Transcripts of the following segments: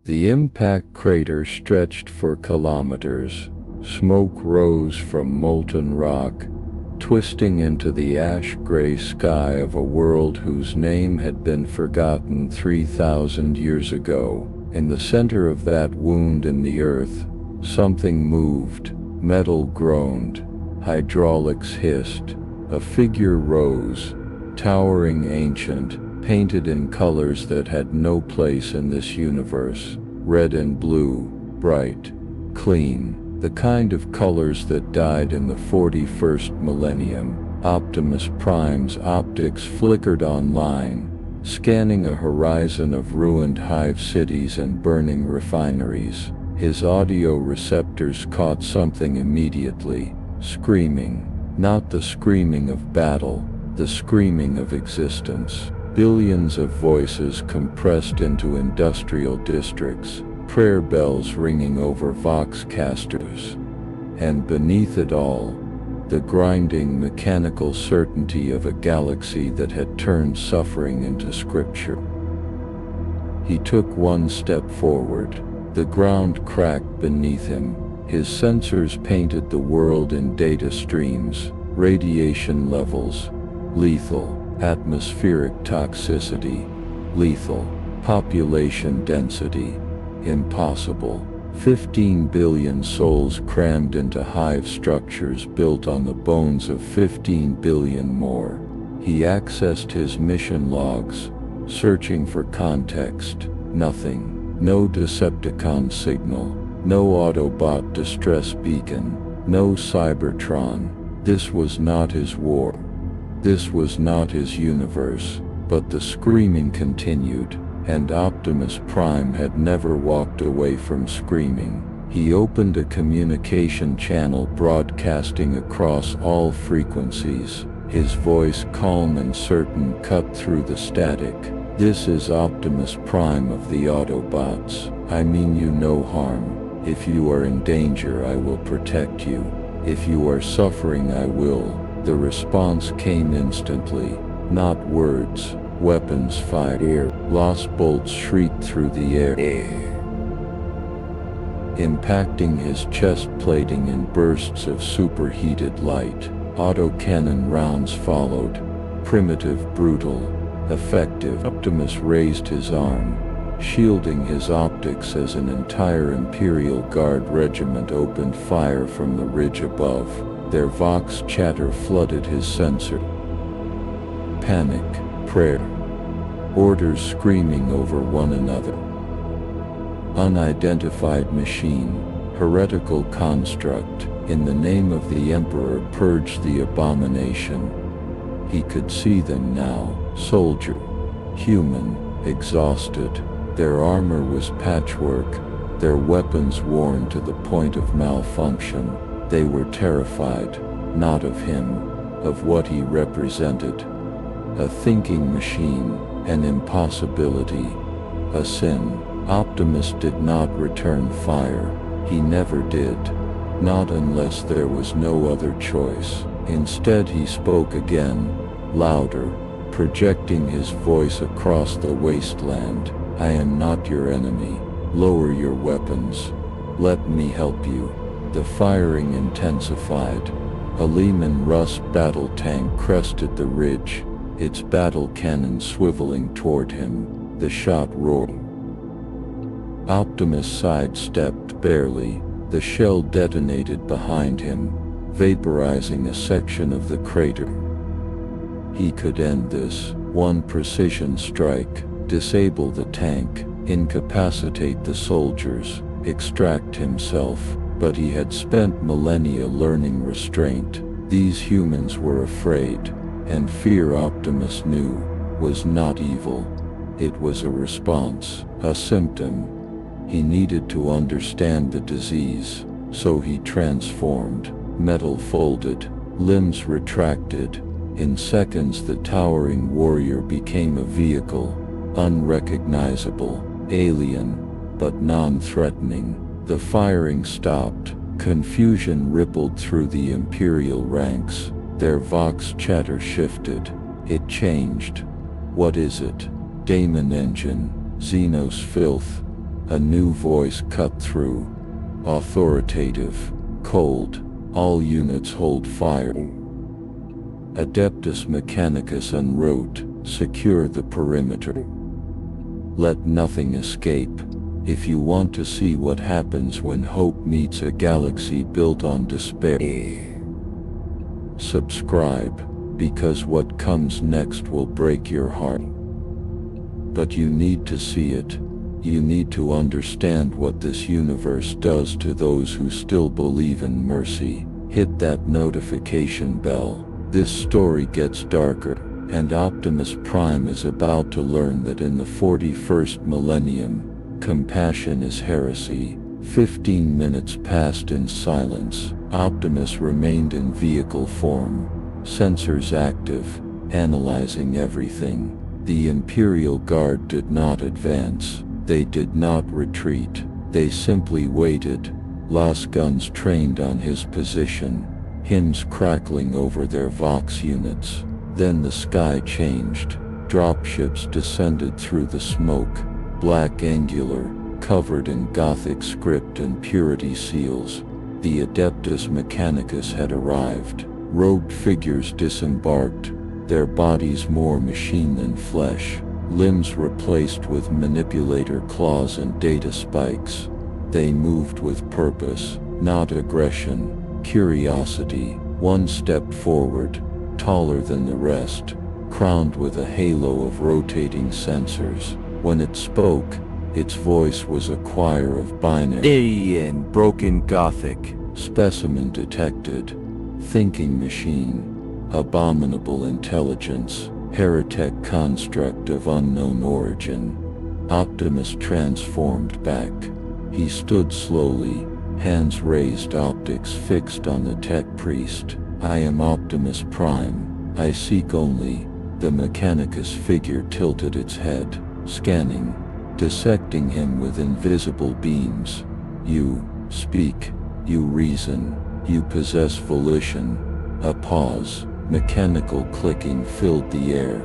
The impact crater stretched for kilometers. Smoke rose from molten rock, twisting into the ash-gray sky of a world whose name had been forgotten 3,000 years ago. In the center of that wound in the earth, something moved. Metal groaned. Hydraulics hissed. A figure rose, towering, ancient, painted in colors that had no place in this universe. Red and blue, bright, clean, the kind of colors that died in the 41st millennium. Optimus Prime's optics flickered online, scanning a horizon of ruined hive cities and burning refineries. His audio receptors caught something immediately. Screaming. Not the screaming of battle, the screaming of existence. Billions of voices compressed into industrial districts, prayer bells ringing over voxcasters. And beneath it all, the grinding mechanical certainty of a galaxy that had turned suffering into scripture. He took one step forward. The ground cracked beneath him. His sensors painted the world in data streams, radiation levels, lethal, atmospheric toxicity, lethal, population density, impossible. 15 billion souls crammed into hive structures built on the bones of 15 billion more. He accessed his mission logs, searching for context. Nothing. No Decepticon signal. No Autobot distress beacon. No Cybertron. This was not his war. This was not his universe. But the screaming continued. And Optimus Prime had never walked away from screaming. He opened a communication channel broadcasting across all frequencies. His voice, calm and certain, cut through the static. This is Optimus Prime of the Autobots. I mean you no harm. If you are in danger, I will protect you. If you are suffering, I will. The response came instantly. Not words. Weapons fired. Lost bolts shrieked through the air, impacting his chest plating in bursts of superheated light. Autocannon rounds followed. Primitive, brutal, effective. Optimus raised his arm, shielding his optics as an entire Imperial Guard regiment opened fire from the ridge above. Their vox chatter flooded his sensor. Panic. Prayer. Orders screaming over one another. Unidentified machine. Heretical construct. In the name of the Emperor, purge the abomination. He could see them now. Soldier. Human. Exhausted. Their armor was patchwork. Their weapons worn to the point of malfunction. They were terrified. Not of him. Of what he represented. A thinking machine, an impossibility, a sin. Optimus did not return fire. He never did. Not unless there was no other choice. Instead he spoke again, louder, projecting his voice across the wasteland. I am not your enemy. Lower your weapons. Let me help you. The firing intensified. A Lehman Russ battle tank crested the ridge, its battle cannon swiveling toward him, the shot roaring. Optimus sidestepped barely. The shell detonated behind him, vaporizing a section of the crater. He could end this. One precision strike, disable the tank, incapacitate the soldiers, extract himself, but he had spent millennia learning restraint. These humans were afraid. And fear, Optimus knew, was not evil. It was a response, a symptom. He needed to understand the disease, so he transformed. Metal folded, limbs retracted. In seconds the towering warrior became a vehicle, unrecognizable, alien, but non-threatening. The firing stopped. Confusion rippled through the Imperial ranks. Their vox chatter shifted. It changed. What is it? Daemon engine, Xenos filth, A new voice cut through. Authoritative, cold, all units hold fire. Adeptus Mechanicus and wrote, secure the perimeter. Let nothing escape. If you want to see what happens when hope meets a galaxy built on despair, subscribe, because what comes next will break your heart. But you need to see it. You need to understand what this universe does to those who still believe in mercy. Hit that notification bell. This story gets darker, and Optimus Prime is about to learn that in the 41st millennium, compassion is heresy. 15 minutes passed in silence. Optimus remained in vehicle form, sensors active, analyzing everything. The Imperial Guard did not advance. They did not retreat. They simply waited. Las guns trained on his position, hymns crackling over their Vox units. Then the sky changed. Dropships descended through the smoke, black angular, covered in Gothic script and purity seals. The Adeptus Mechanicus had arrived. Robed figures disembarked, their bodies more machine than flesh, limbs replaced with manipulator claws and data spikes. They moved with purpose, not aggression, curiosity. One stepped forward, taller than the rest, crowned with a halo of rotating sensors. When it spoke, its voice was a choir of binary and broken Gothic. Specimen detected. Thinking machine. Abominable intelligence. Heretic construct of unknown origin. Optimus transformed back. He stood slowly, hands raised, optics fixed on the tech priest. I am Optimus Prime. I seek only. The Mechanicus figure tilted its head, scanning, dissecting him with invisible beams. You speak, you reason, you possess volition. A pause, mechanical clicking filled the air.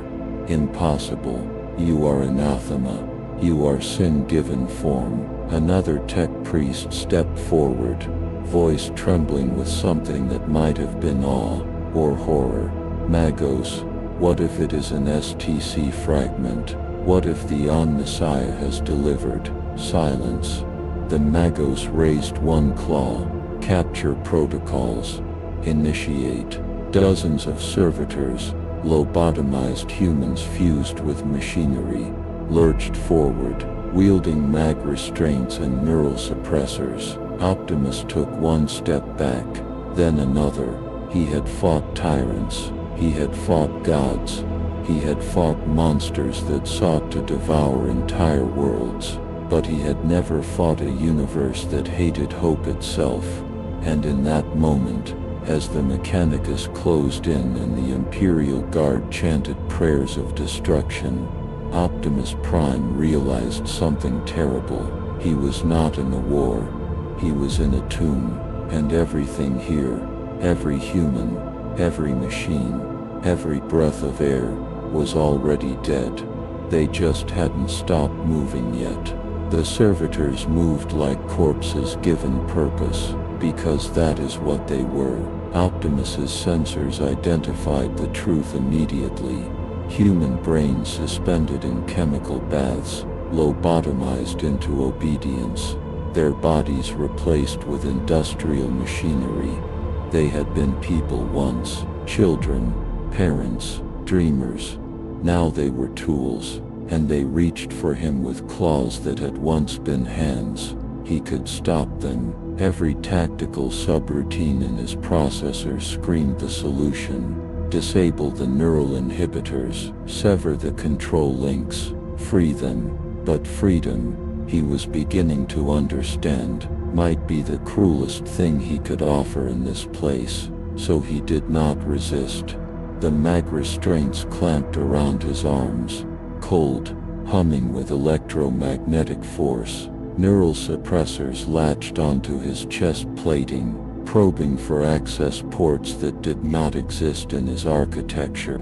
Impossible. You are anathema. You are sin-given form. Another tech priest stepped forward, voice trembling with something that might have been awe or horror. Magos, what if it is an STC fragment? What if the On-Messiah has delivered? Silence. The Magos raised one claw. Capture protocols. Initiate. Dozens of servitors, lobotomized humans fused with machinery, lurched forward, wielding mag restraints and neural suppressors. Optimus took one step back, then another. He had fought tyrants. He had fought gods. He had fought monsters that sought to devour entire worlds. But he had never fought a universe that hated hope itself. And in that moment, as the Mechanicus closed in and the Imperial Guard chanted prayers of destruction, Optimus Prime realized something terrible. He was not in a war. He was in a tomb, and everything here, every human, every machine, every breath of air, was already dead. They just hadn't stopped moving yet. The servitors moved like corpses given purpose, because that is what they were. Optimus's sensors identified the truth immediately. Human brains suspended in chemical baths, lobotomized into obedience, their bodies replaced with industrial machinery. They had been people once, children, parents, dreamers. Now they were tools, and they reached for him with claws that had once been hands. He could stop them. Every tactical subroutine in his processor screamed the solution. Disable the neural inhibitors, sever the control links, free them. But freedom, he was beginning to understand, might be the cruelest thing he could offer in this place, so he did not resist. The mag restraints clamped around his arms, cold, humming with electromagnetic force. Neural suppressors latched onto his chest plating, probing for access ports that did not exist in his architecture.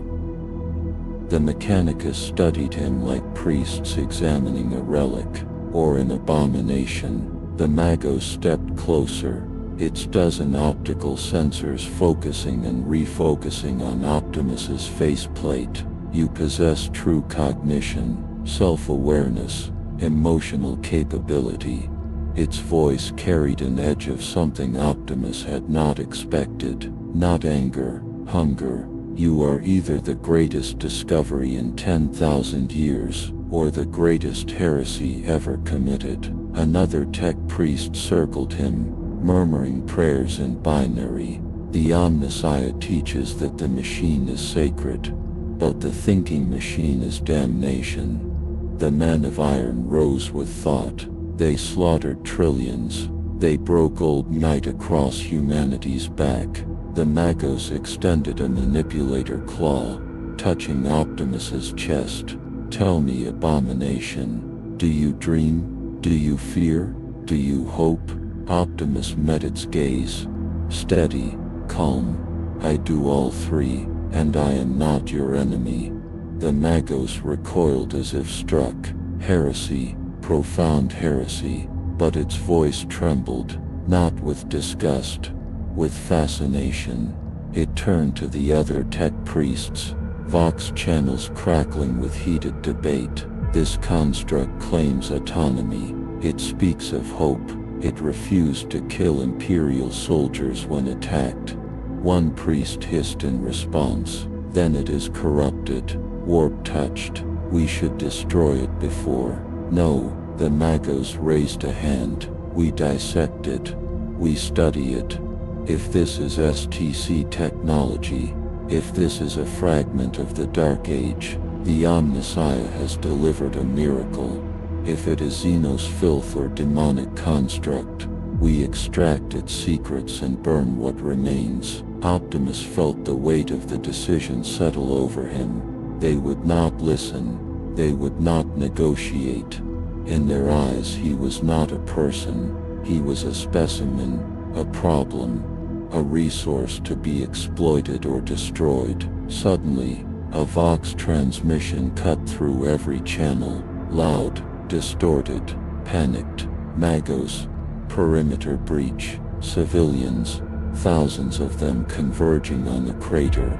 The Mechanicus studied him like priests examining a relic. or an abomination? The Magos stepped closer, its dozen optical sensors focusing and refocusing on Optimus's faceplate. You possess true cognition, self-awareness, emotional capability. Its voice carried an edge of something Optimus had not expected. Not anger, hunger. You are either the greatest discovery in 10,000 years, or the greatest heresy ever committed. Another tech priest circled him, murmuring prayers in binary. The Omnissiah teaches that the machine is sacred, but the thinking machine is damnation. The men of iron rose with thought. They slaughtered trillions. They broke old night across humanity's back. The Magos extended a manipulator claw, touching Optimus's chest. Tell me, abomination. Do you dream? Do you fear? Do you hope? Optimus met its gaze. Steady, calm. I do all three, and I am not your enemy. The Magos recoiled as if struck. Heresy, profound heresy, but its voice trembled, not with disgust, with fascination. It turned to the other tech priests, Vox channels crackling with heated debate. This construct claims autonomy. It speaks of hope. It refused to kill Imperial soldiers when attacked. One priest hissed in response. Then it is corrupted, warp-touched. We should destroy it before. No, the Magos raised a hand. We dissect it. We study it. If this is STC technology, if this is a fragment of the Dark Age, the Omnissiah has delivered a miracle. If it is Xenos filth or demonic construct, we extract its secrets and burn what remains. Optimus felt the weight of the decision settle over him. They would not listen. They would not negotiate. In their eyes he was not a person. He was a specimen, a problem, a resource to be exploited or destroyed. Suddenly, a Vox transmission cut through every channel, loud, distorted, panicked. Magos, perimeter breach, civilians, thousands of them converging on the crater.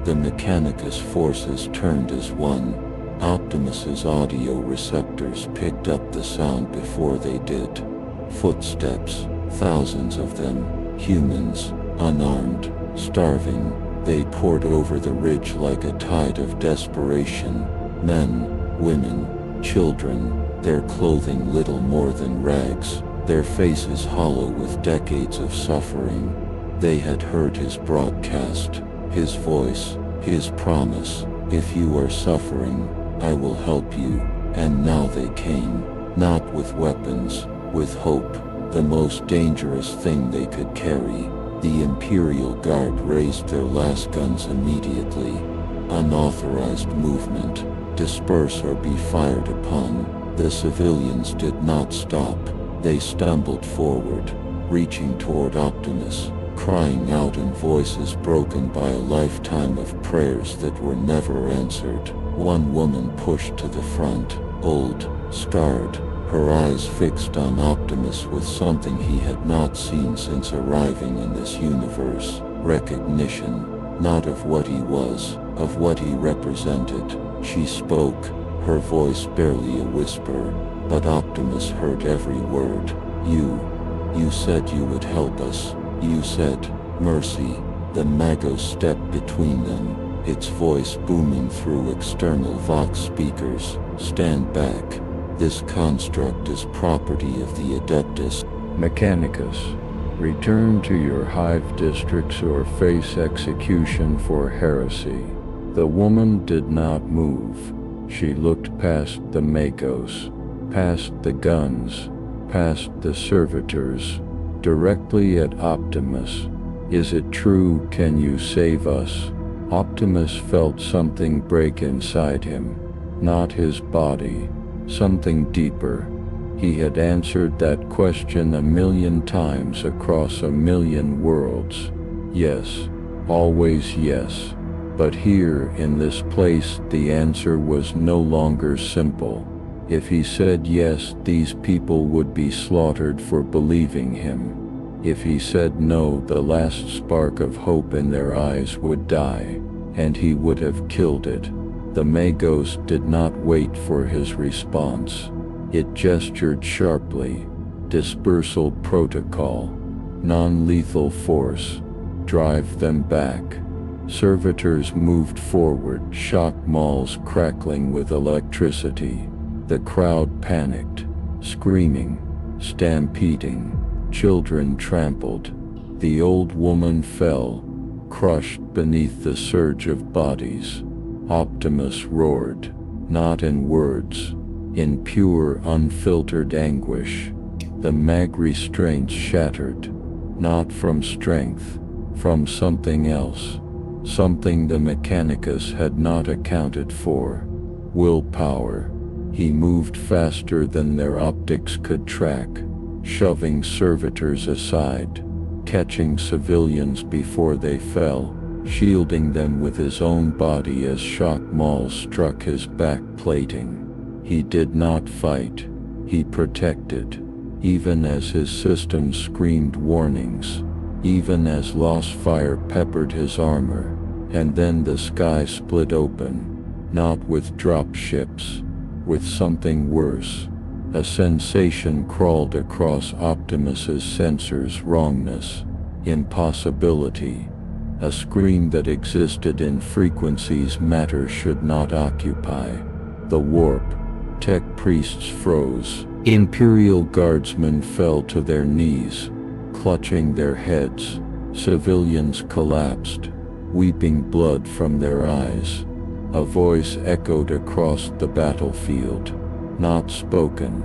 The Mechanicus forces turned as one. Optimus's audio receptors picked up the sound before they did. Footsteps, thousands of them, humans, unarmed, starving. They poured over the ridge like a tide of desperation. Men, women, children, their clothing little more than rags, their faces hollow with decades of suffering. They had heard his broadcast, his voice, his promise. If you are suffering, I will help you. And now they came, not with weapons, with hope, the most dangerous thing they could carry. The Imperial Guard raised their last guns immediately. Unauthorized movement. Disperse or be fired upon. The civilians did not stop. They stumbled forward, reaching toward Optimus, crying out in voices broken by a lifetime of prayers that were never answered. One woman pushed to the front, old, scarred, her eyes fixed on Optimus with something he had not seen since arriving in this universe. Recognition, not of what he was, of what he represented. She spoke, her voice barely a whisper, but Optimus heard every word. You said you would help us. You said, mercy. The Magos stepped between them, its voice booming through external Vox speakers. Stand back. This construct is property of the Adeptus. Mechanicus, return to your hive districts or face execution for heresy. The woman did not move. She looked past the Magos, past the guns, past the servitors, directly at Optimus. Is it true? Can you save us? Optimus felt something break inside him. Not his body. Something deeper. He had answered that question 1,000,000 times across 1,000,000 worlds. Yes. Always yes. But here, in this place, the answer was no longer simple. If he said yes, these people would be slaughtered for believing him. If he said no, the last spark of hope in their eyes would die, and he would have killed it. The Magos did not wait for his response. It gestured sharply. Dispersal protocol. Non-lethal force. Drive them back. Servitors moved forward, shock malls crackling with electricity. The crowd panicked, screaming, stampeding. Children trampled. The old woman fell, crushed beneath the surge of bodies. Optimus roared, not in words, in pure, unfiltered anguish. The mag restraints shattered, not from strength, from something else, something the Mechanicus had not accounted for. Willpower. He moved faster than their optics could track, shoving servitors aside, catching civilians before they fell, shielding them with his own body as shock malls struck his back plating. He did not fight, he protected, even as his system screamed warnings, even as lost fire peppered his armor. And then the sky split open, not with drop ships, with something worse. A sensation crawled across Optimus's sensors: wrongness, impossibility, a scream that existed in frequencies matter should not occupy. The warp. Tech priests froze. Imperial guardsmen fell to their knees, clutching their heads. Civilians collapsed, weeping blood from their eyes. A voice echoed across the battlefield. Not spoken,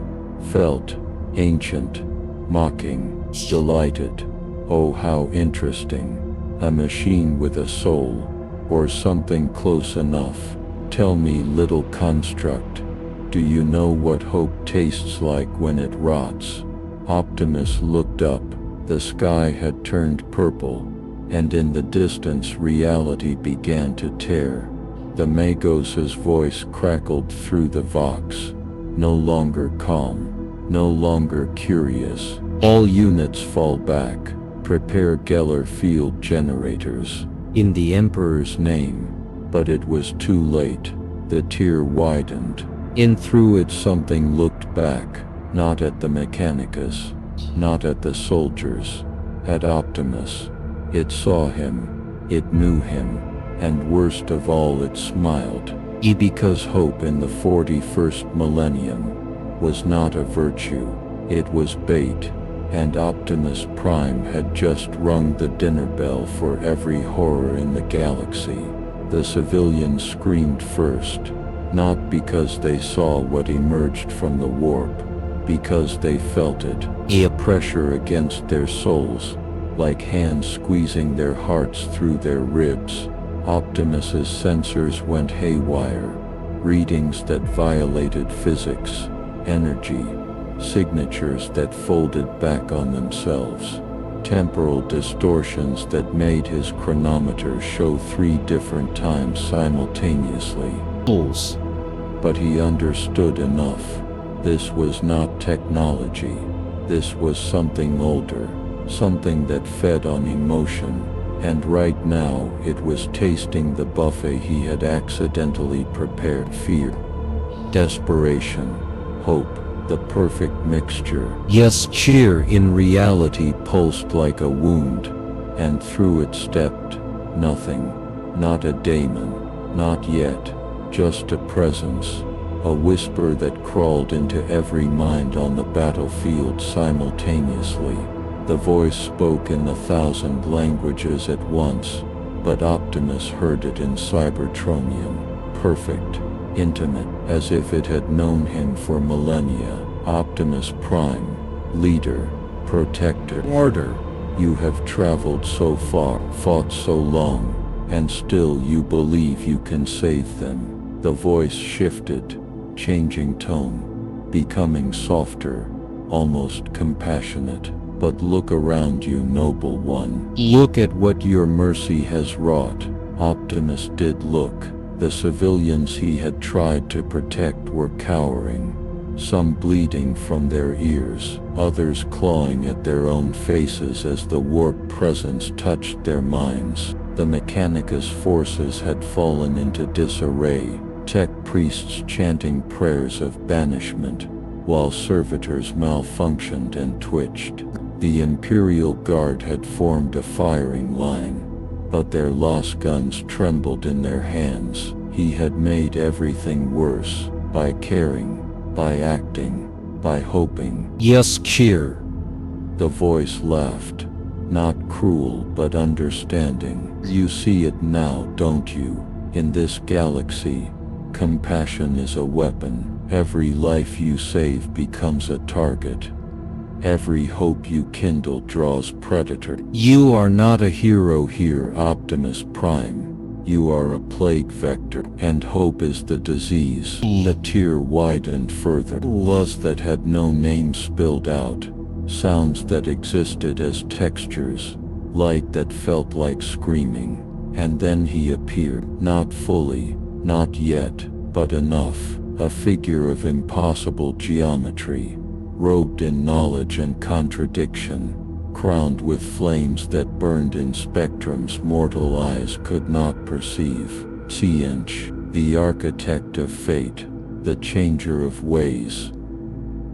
felt, ancient, mocking, delighted. Oh, how interesting. A machine with a soul, or something close enough. Tell me, little construct, do you know what hope tastes like when it rots? Optimus looked up. The sky had turned purple, and in the distance reality began to tear. The Magos's voice crackled through the vox. No longer calm, no longer curious. All units fall back. Prepare Geller field generators. In the Emperor's name. But it was too late. The tear widened. In through it something looked back, not at the Mechanicus, not at the soldiers, at Optimus. It saw him, it knew him, and worst of all it smiled. Because hope in the 41st millennium was not a virtue, it was bait, and Optimus Prime had just rung the dinner bell for every horror in the galaxy. The civilians screamed first, not because they saw what emerged from the warp, because they felt it, a pressure against their souls, like hands squeezing their hearts through their ribs. Optimus's sensors went haywire, readings that violated physics, energy, signatures that folded back on themselves, temporal distortions that made his chronometer show 3 different times simultaneously. But he understood enough. This was not technology. This was something older, something that fed on emotion, and right now it was tasting the buffet he had accidentally prepared. Fear, desperation, hope, the perfect mixture. Yes, cheer in reality pulsed like a wound, and through it stepped nothing, not a daemon, not yet, just a presence, a whisper that crawled into every mind on the battlefield simultaneously. The voice spoke in 1,000 languages at once, but Optimus heard it in Cybertronian, perfect, intimate, as if it had known him for millennia. Optimus Prime, leader, protector, order. You have traveled so far, fought so long, and still you believe you can save them. The voice shifted, changing tone, becoming softer, almost compassionate. But look around you, noble one. Look at what your mercy has wrought. Optimus did look. The civilians he had tried to protect were cowering, some bleeding from their ears, others clawing at their own faces as the warp presence touched their minds. The Mechanicus forces had fallen into disarray, tech priests chanting prayers of banishment, while servitors malfunctioned and twitched. The Imperial Guard had formed a firing line, but their lost guns trembled in their hands. He had made everything worse, by caring, by acting, by hoping. Yes, Kier. The voice laughed, not cruel but understanding. You see it now, don't you? In this galaxy, compassion is a weapon. Every life you save becomes a target. Every hope you kindle draws predator. You are not A hero here, Optimus Prime. You are a plague vector, and hope is the disease. The tear widened further. Laws that had no name spilled out, sounds that existed as textures, light that felt like screaming. And then he appeared, not fully, not yet, but enough, a figure of impossible geometry, robed in knowledge and contradiction, crowned with flames that burned in spectrums mortal eyes could not perceive. Tzientch, the architect of fate, the changer of ways.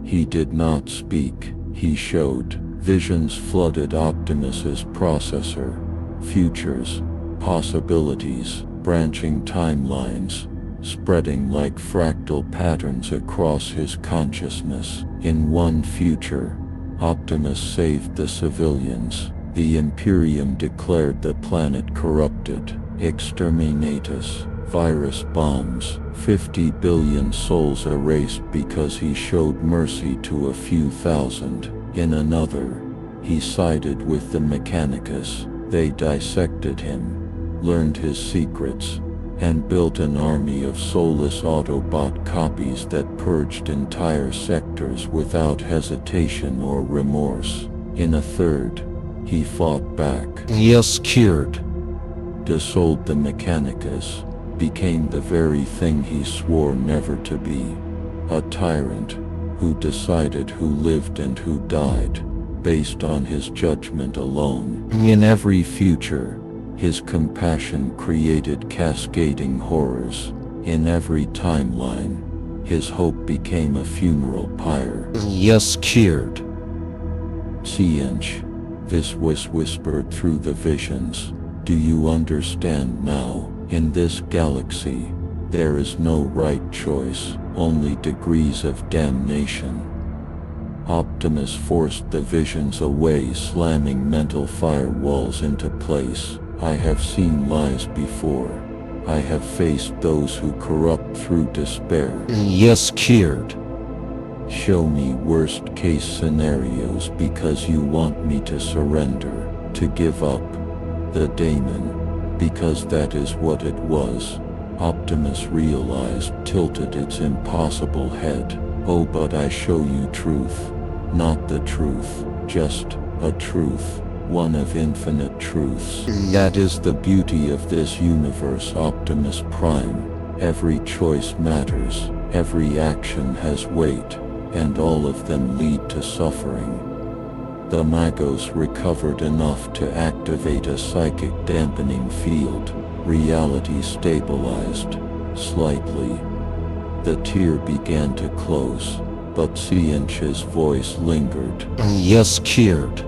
He did not speak, he showed. Visions flooded Optimus's processor, futures, possibilities, branching timelines, spreading like fractal patterns across his consciousness. In one future, Optimus saved the civilians. The Imperium declared the planet corrupted. Exterminatus, virus bombs, 50 billion souls erased because he showed mercy to a few thousand. In another, he sided with the Mechanicus. They dissected him, learned his secrets, and built an army of soulless Autobot copies that purged entire sectors without hesitation or remorse. In a third, he fought back. Yes, cured. Dissolved the Mechanicus, became the very thing he swore never to be. A tyrant, who decided who lived and who died, based on his judgment alone. In every future, his compassion created cascading horrors. In every timeline, his hope became a funeral pyre. Yes, cured. Tzientch, this was whispered through the visions. Do you understand now? In this galaxy, there is no right choice, only degrees of damnation. Optimus forced the visions away, slamming mental firewalls into place. I have seen lies before. I have faced those who corrupt through despair. Yes, cured. Show me worst case scenarios because you want me to surrender, to give up. The daemon, because that is what it was. Optimus realized, tilted its impossible head. Oh, but I show you truth. Not the truth, just a truth. One of infinite truths. That is the beauty of this universe, Optimus Prime. Every choice matters, every action has weight, and all of them lead to suffering. The Magos recovered enough to activate a psychic dampening field. Reality stabilized, slightly. The tear began to close, but Tzientch's voice lingered. Yes, cured.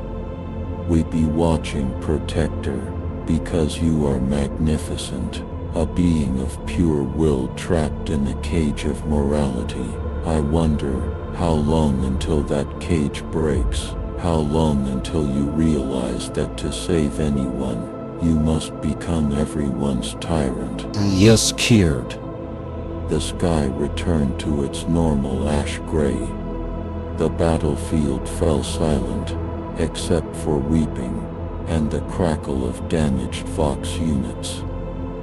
We be watching, Protector, because you are magnificent, a being of pure will trapped in a cage of morality. I wonder, how long until that cage breaks? How long until you realize that to save anyone, you must become everyone's tyrant? Yes, cured. The sky returned to its normal ash gray. The battlefield fell silent, except for weeping, and the crackle of damaged Vox units.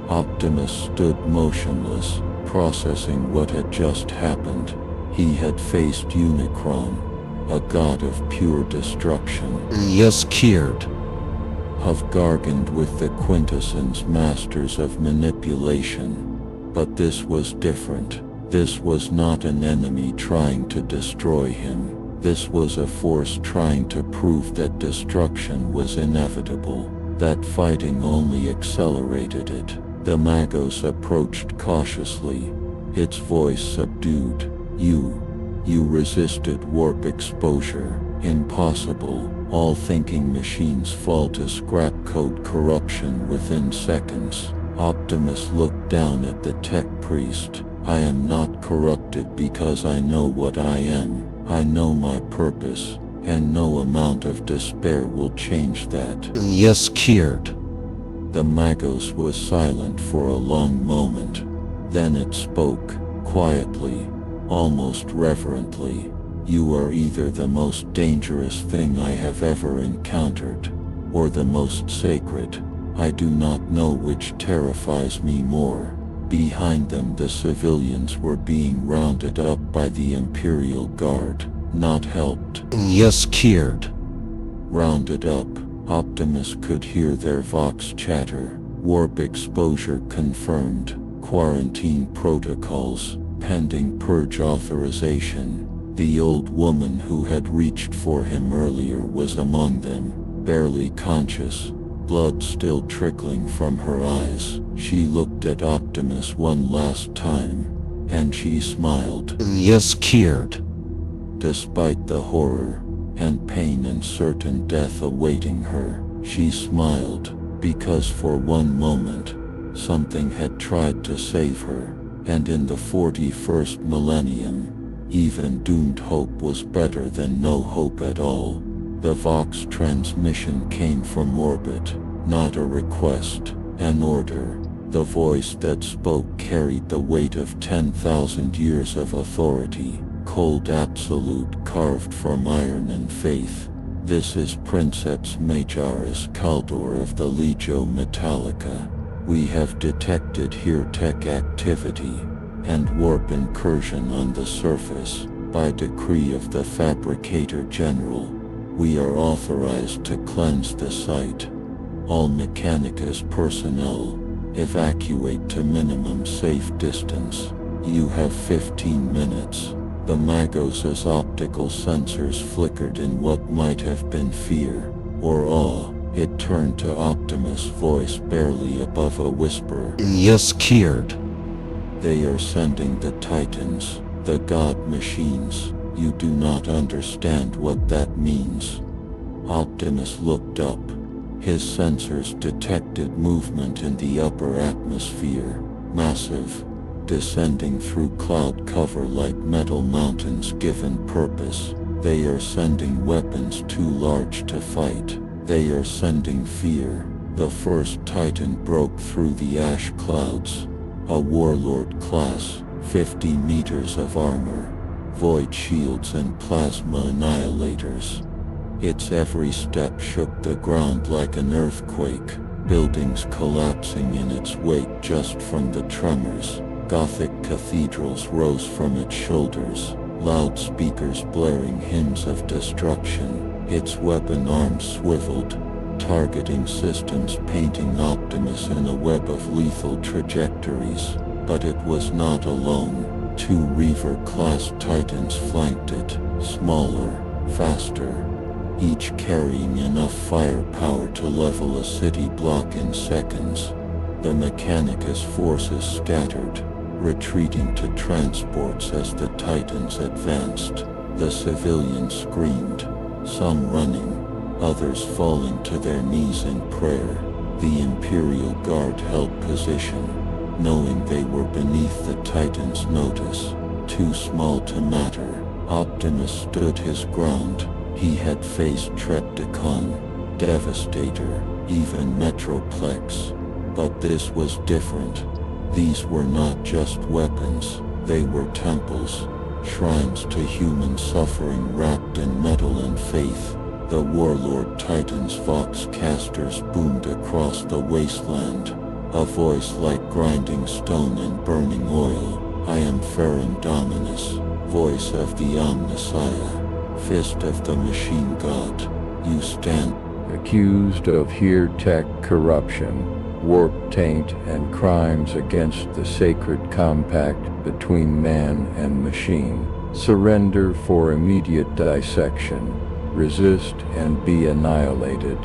Optimus stood motionless, processing what had just happened. He had faced Unicron, a god of pure destruction. Yes, cured. Have garganed with the quintessence masters of manipulation. But this was different. This was not an enemy trying to destroy him. This was a force trying to prove that destruction was inevitable, that fighting only accelerated it. The Magos approached cautiously, its voice subdued. You resisted warp exposure. Impossible. All thinking machines fall to scrap code corruption within seconds. Optimus looked down at the tech priest. I am not corrupted because I know what I am. I know my purpose, and no amount of despair will change that. Yes, Kierd. The Magos was silent for a long moment. Then it spoke, quietly, almost reverently. You are either the most dangerous thing I have ever encountered, or the most sacred. I do not know which terrifies me more. Behind them the civilians were being rounded up by the Imperial Guard, not helped. Yes, Kierd. Rounded up, Optimus could hear their vox chatter. Warp exposure confirmed. Quarantine protocols, pending purge authorization. The old woman who had reached for him earlier was among them, barely conscious, blood still trickling from her eyes. She looked at Optimus one last time, and she smiled. Yes, Kierd. Despite the horror and pain and certain death awaiting her, she smiled, because for one moment, something had tried to save her, and in the 41st millennium, even doomed hope was better than no hope at all. The Vox transmission came from orbit, not a request, an order. The voice that spoke carried the weight of 10,000 years of authority, cold absolute carved from iron and faith. This is Princeps Majoris Kaldor of the Legio Metallica. We have detected here tech activity and warp incursion on the surface. By decree of the Fabricator General, we are authorized to cleanse the site. All Mechanicus personnel, evacuate to minimum safe distance. You have 15 minutes. The Magos' optical sensors flickered in what might have been fear or awe. It turned to Optimus' voice barely above a whisper. Yes, Kierd. They are sending the Titans, the God machines. You do not understand what that means. Optimus looked up. His sensors detected movement in the upper atmosphere, massive, descending through cloud cover like metal mountains given purpose. They are sending weapons too large to fight. They are sending fear. The first Titan broke through the ash clouds. A warlord class, 50 meters of armor, void shields and plasma annihilators. Its every step shook the ground like an earthquake, buildings collapsing in its wake just from the tremors. Gothic cathedrals rose from its shoulders, loudspeakers blaring hymns of destruction. Its weapon arms swiveled, targeting systems painting Optimus in a web of lethal trajectories. But it was not alone. 2 Reaver-class Titans flanked it, smaller, faster, each carrying enough firepower to level a city block in seconds. The Mechanicus forces scattered, retreating to transports as the Titans advanced. The civilians screamed, some running, others falling to their knees in prayer. The Imperial Guard held position, knowing they were beneath the Titans' notice, too small to matter. Optimus stood his ground. He had faced Tretdicon, Devastator, even Metroplex. But this was different. These were not just weapons, they were temples, shrines to human suffering wrapped in metal and faith. The Warlord Titan's Vox casters boomed across the wasteland, a voice like grinding stone and burning oil. I am Ferrum Dominus, voice of the Omnissiah, fist of the machine god. You stand accused of here tech corruption. warp taint and crimes against the sacred compact between man and machine. Surrender for immediate dissection. Resist and be annihilated.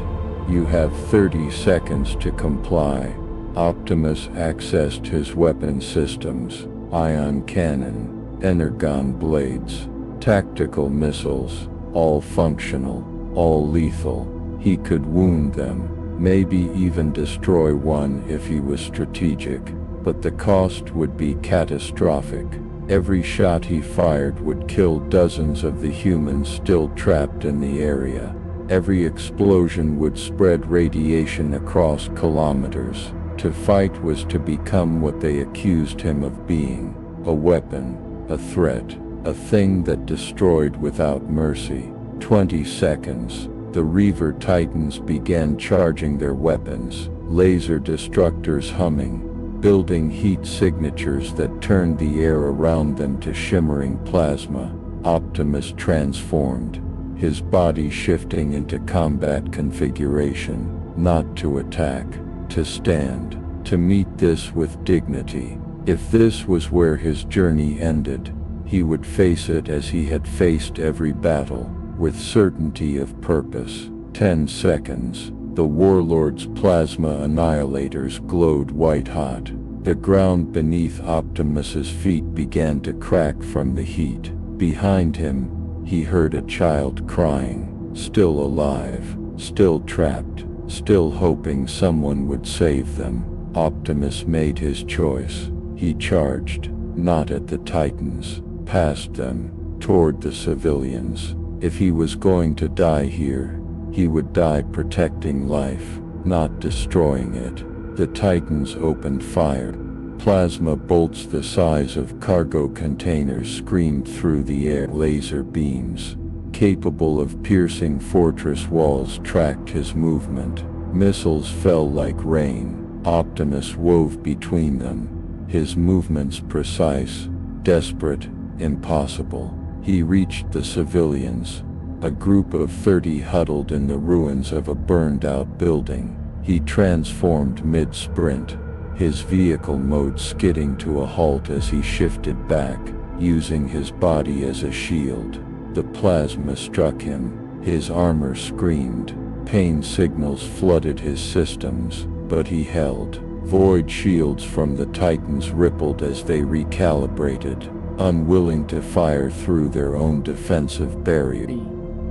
You have 30 seconds to comply. Optimus accessed his weapon systems, ion cannon, energon blades, tactical missiles, all functional, all lethal. He could wound them, maybe even destroy one if he was strategic, but the cost would be catastrophic. Every shot he fired would kill dozens of the humans still trapped in the area. Every explosion would spread radiation across kilometers. To fight was to become what they accused him of being: a weapon, a threat, a thing that destroyed without mercy. 20 seconds. The Reaver Titans began charging their weapons, laser destructors humming, building heat signatures that turned the air around them to shimmering plasma. Optimus transformed, his body shifting into combat configuration, not to attack, to stand, to meet this with dignity. If this was where his journey ended, he would face it as he had faced every battle, with certainty of purpose. 10 seconds. The warlord's plasma annihilators glowed white-hot. The ground beneath Optimus's feet began to crack from the heat. Behind him, he heard a child crying, still alive, still trapped, still hoping someone would save them. Optimus made his choice. He charged, not at the Titans, past them, toward the civilians. If he was going to die here, he would die protecting life, not destroying it. The Titans opened fire. Plasma bolts the size of cargo containers screamed through the air. Laser beams, capable of piercing fortress walls, tracked his movement. Missiles fell like rain. Optimus wove between them, his movements precise, desperate, impossible. He reached the civilians, a group of 30 huddled in the ruins of a burned-out building. He transformed mid-sprint, his vehicle mode skidding to a halt as he shifted back, using his body as a shield. The plasma struck him, his armor screamed, pain signals flooded his systems, but he held. Void shields from the Titans rippled as they recalibrated, unwilling to fire through their own defensive barrier.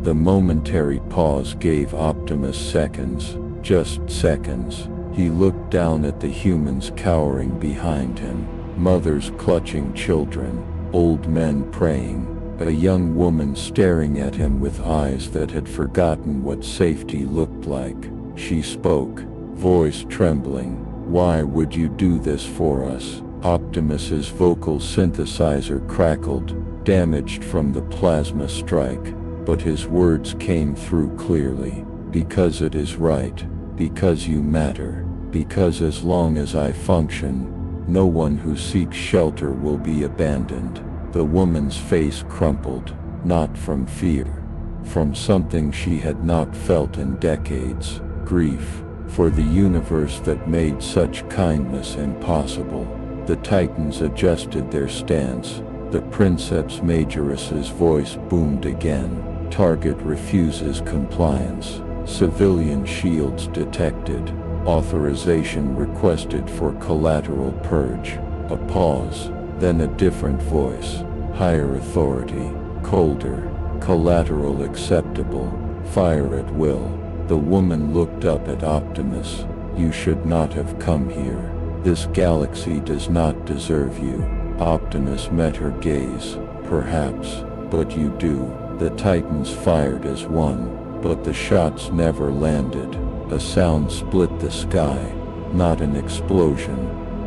The momentary pause gave Optimus seconds, just seconds. He looked down at the humans cowering behind him, mothers clutching children, old men praying, a young woman staring at him with eyes that had forgotten what safety looked like. She spoke, voice trembling. "Why would you do this for us?" Optimus's vocal synthesizer crackled, damaged from the plasma strike, but his words came through clearly. "Because it is right, because you matter, because as long as I function, no one who seeks shelter will be abandoned." The woman's face crumpled, not from fear, from something she had not felt in decades: grief, for the universe that made such kindness impossible. The Titans adjusted their stance. The Princeps Majoress's voice boomed again. "Target refuses compliance. Civilian shields detected. Authorization requested for collateral purge." A pause, then a different voice. "Higher authority. Colder. Collateral acceptable. Fire at will." The woman looked up at Optimus. "You should not have come here. This galaxy does not deserve you." Optimus met her gaze. "Perhaps, but you do." The Titans fired as one, but the shots never landed. A sound split the sky. Not an explosion,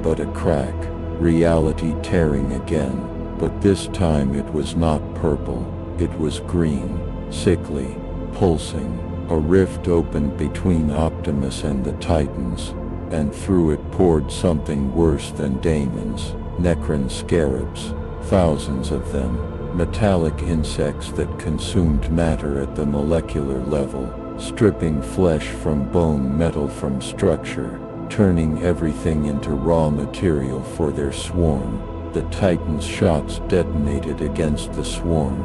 but a crack. Reality tearing again. But this time it was not purple. It was green, sickly, pulsing. A rift opened between Optimus and the Titans, and through it poured something worse than daemons. Necron scarabs, thousands of them, metallic insects that consumed matter at the molecular level, stripping flesh from bone, metal from structure. turning everything into raw material for their swarm. The Titan's shots detonated against the swarm,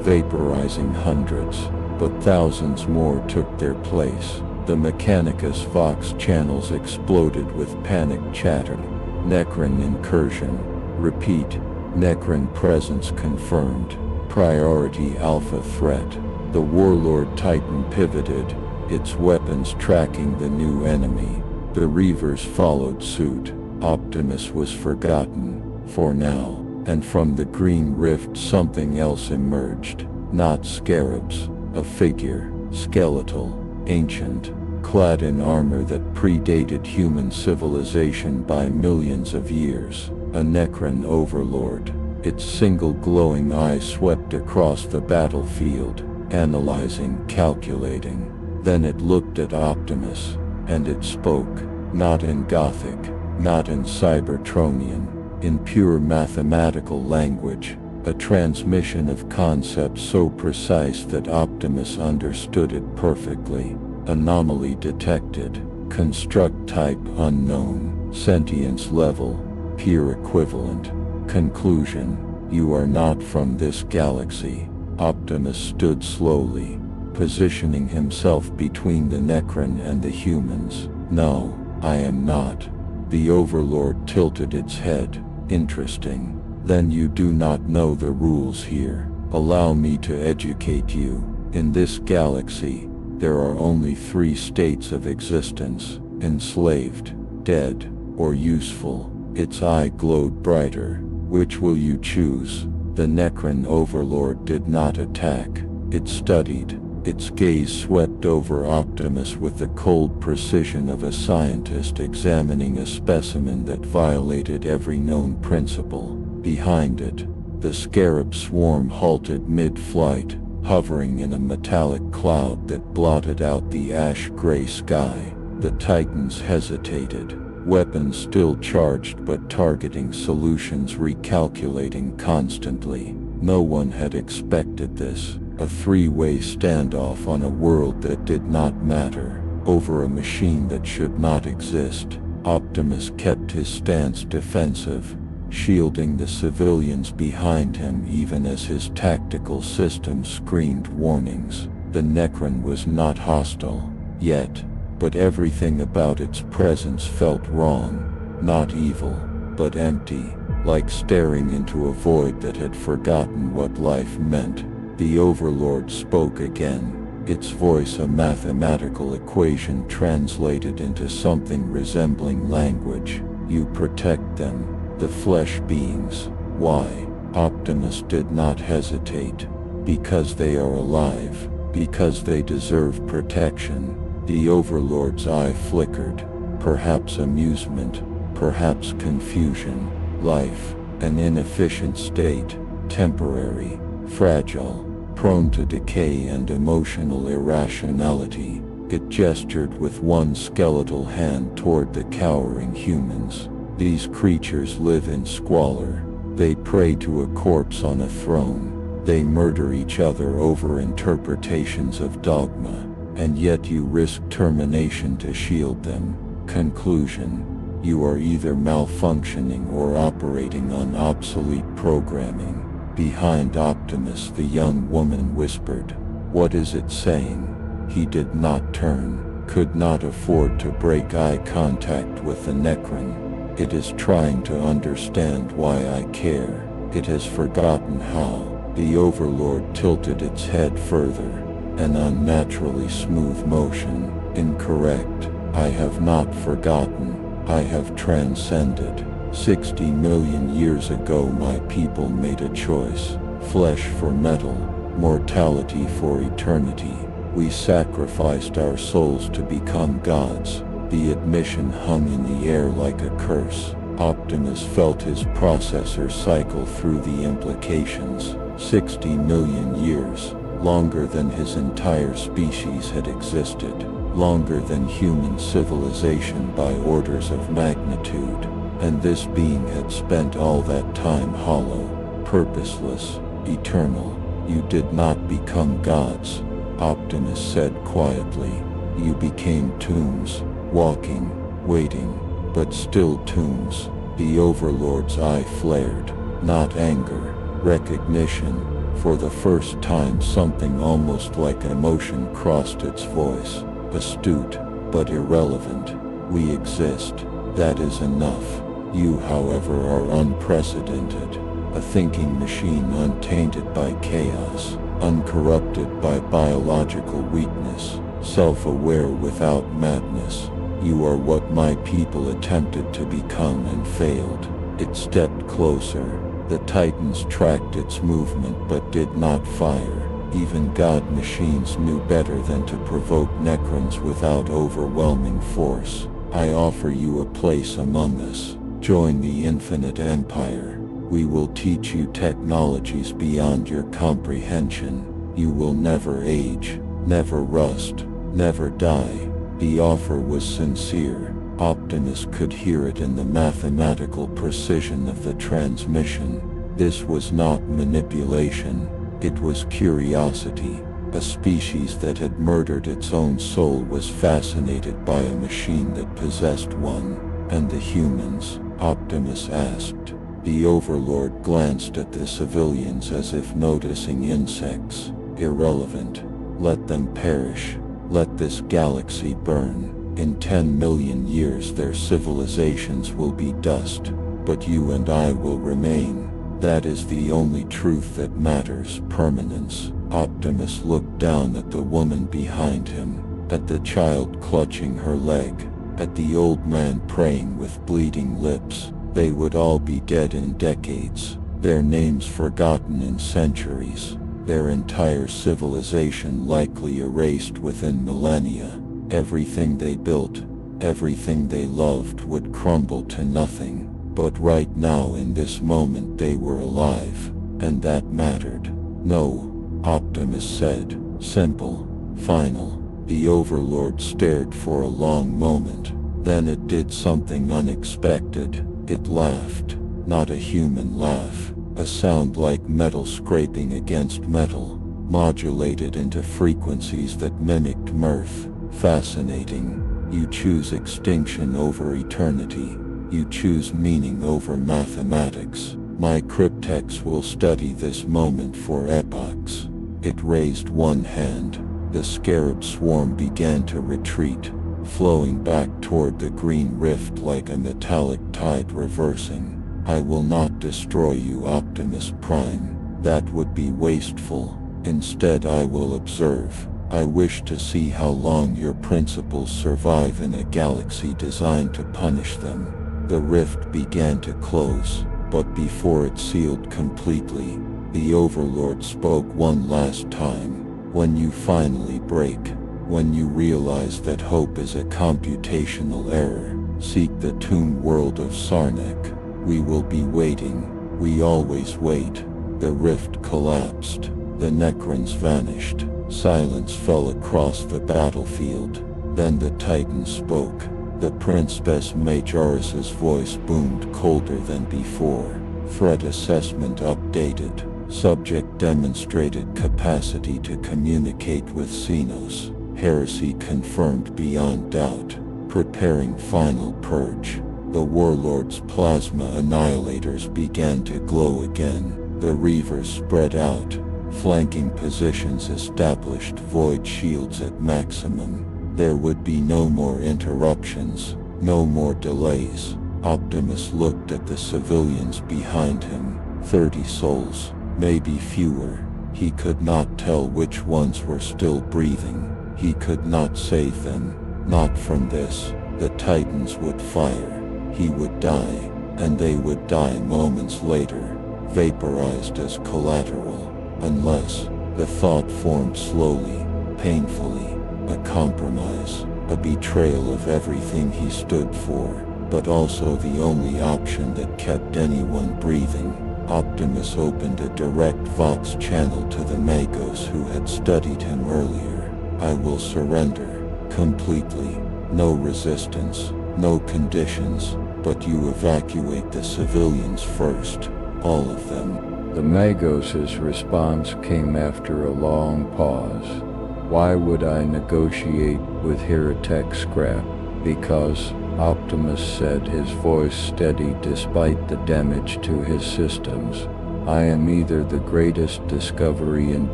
vaporizing hundreds, but thousands more took their place. The Mechanicus Vox channels exploded with panic chatter. Necron incursion. Repeat. Necron presence confirmed. Priority Alpha threat. The Warlord Titan pivoted, its weapons tracking the new enemy. The Reavers followed suit. Optimus was forgotten, for now, and from the green rift something else emerged. Not scarabs, a figure, skeletal, ancient, clad in armor that predated human civilization by millions of years. A Necron overlord. Its single glowing eye swept across the battlefield, analyzing, calculating. Then it looked at Optimus, and it spoke, not in Gothic, not in Cybertronian, in pure mathematical language, a transmission of concepts so precise that Optimus understood it perfectly. Anomaly detected, construct type unknown, sentience level, peer equivalent. Conclusion, you are not from this galaxy. Optimus stood slowly, positioning himself between the Necron and the humans. No, I am not. The Overlord tilted its head. Interesting. Then you do not know the rules here. Allow me to educate you. In this galaxy, there are only 3 states of existence: enslaved, dead, or useful. Its eye glowed brighter. Which will you choose? The Necron Overlord did not attack. It studied. Its gaze swept over Optimus with the cold precision of a scientist examining a specimen that violated every known principle. Behind it, the scarab swarm halted mid-flight, hovering in a metallic cloud that blotted out the ash-gray sky. The Titans hesitated, weapons still charged but targeting solutions recalculating constantly. No one had expected this. A 3-way standoff on a world that did not matter, over a machine that should not exist. Optimus kept his stance defensive, shielding the civilians behind him even as his tactical system screamed warnings. The Necron was not hostile, yet, but everything about its presence felt wrong. Not evil, but empty, like staring into a void that had forgotten what life meant. The Overlord spoke again, its voice a mathematical equation translated into something resembling language. You protect them, the flesh beings. Why? Optimus did not hesitate. Because they are alive, because they deserve protection. The Overlord's eye flickered, perhaps amusement, perhaps confusion. Life, an inefficient state, temporary, fragile, prone to decay and emotional irrationality. It gestured with one skeletal hand toward the cowering humans. These creatures live in squalor. They pray to a corpse on a throne. They murder each other over interpretations of dogma. And yet you risk termination to shield them. Conclusion, you are either malfunctioning or operating on obsolete programming. Behind Optimus the young woman whispered, "What is it saying?" He did not turn, could not afford to break eye contact with the Necron. It is trying to understand why I care. It has forgotten how. The Overlord tilted its head further. An unnaturally smooth motion. Incorrect. I have not forgotten. I have transcended. 60 million years ago my people made a choice. Flesh for metal, mortality for eternity. We sacrificed our souls to become gods. The admission hung in the air like a curse. Optimus felt his processor cycle through the implications. 60 million years, longer than his entire species had existed, longer than human civilization by orders of magnitude. And this being had spent all that time hollow, purposeless, eternal. You did not become gods, Optimus said quietly. You became tombs, walking, waiting, but still tombs. The Overlord's eye flared, not anger, recognition. For the first time something almost like emotion crossed its voice. Astute, but irrelevant. We exist. That is enough. You, however, are unprecedented. A thinking machine untainted by chaos, uncorrupted by biological weakness, self-aware without madness. You are what my people attempted to become and failed. It stepped closer. The Titans tracked its movement but did not fire. Even God machines knew better than to provoke Necrons without overwhelming force. I offer you a place among us. Join the Infinite Empire. We will teach you technologies beyond your comprehension. You will never age, never rust, never die. The offer was sincere. Optimus could hear it in the mathematical precision of the transmission. This was not manipulation. It was curiosity. A species that had murdered its own soul was fascinated by a machine that possessed one. And the humans? Optimus asked. The Overlord glanced at the civilians as if noticing insects. Irrelevant. Let them perish. Let this galaxy burn. In 10 million years their civilizations will be dust, but you and I will remain. That is the only truth that matters. Permanence. Optimus looked down at the woman behind him, at the child clutching her leg, at the old man praying with bleeding lips. They would all be dead in decades, their names forgotten in centuries, their entire civilization likely erased within millennia. Everything they built, everything they loved would crumble to nothing. But right now in this moment they were alive, and that mattered. No, Optimus said. Simple. Final. The Overlord stared for a long moment. Then it did something unexpected. It laughed. Not a human laugh. A sound like metal scraping against metal, modulated into frequencies that mimicked mirth. Fascinating. You choose extinction over eternity. You choose meaning over mathematics. My cryptex will study this moment for epochs. It raised one hand. The scarab swarm began to retreat, flowing back toward the green rift like a metallic tide reversing. I will not destroy you, Optimus Prime. That would be wasteful. Instead, I will observe. I wish to see how long your principles survive in a galaxy designed to punish them. The rift began to close, but before it sealed completely, the Overlord spoke one last time. When you finally break, when you realize that hope is a computational error, seek the tomb world of Sarnek. We will be waiting. We always wait. The rift collapsed. The Necrons vanished. Silence fell across the battlefield. Then the Titan spoke. The Princess Majoris's voice boomed colder than before. Threat assessment updated. Subject demonstrated capacity to communicate with Xenos. Heresy confirmed beyond doubt. Preparing final purge. The Warlord's plasma annihilators began to glow again. The Reavers spread out. Flanking positions established, void shields at maximum. There would be no more interruptions, no more delays. Optimus looked at the civilians behind him. 30 souls, maybe fewer. He could not tell which ones were still breathing. He could not save them. Not from this. The Titans would fire. He would die, and they would die moments later, vaporized as collateral. Unless, the thought formed slowly, painfully, a compromise, a betrayal of everything he stood for, but also the only option that kept anyone breathing. Optimus opened a direct Vox channel to the Magos who had studied him earlier. I will surrender, completely. No resistance, no conditions, but you evacuate the civilians first, all of them. The Magos' response came after a long pause. Why would I negotiate with Heretic Scrap? Because Optimus said, his voice steady despite the damage to his systems. I am either the greatest discovery in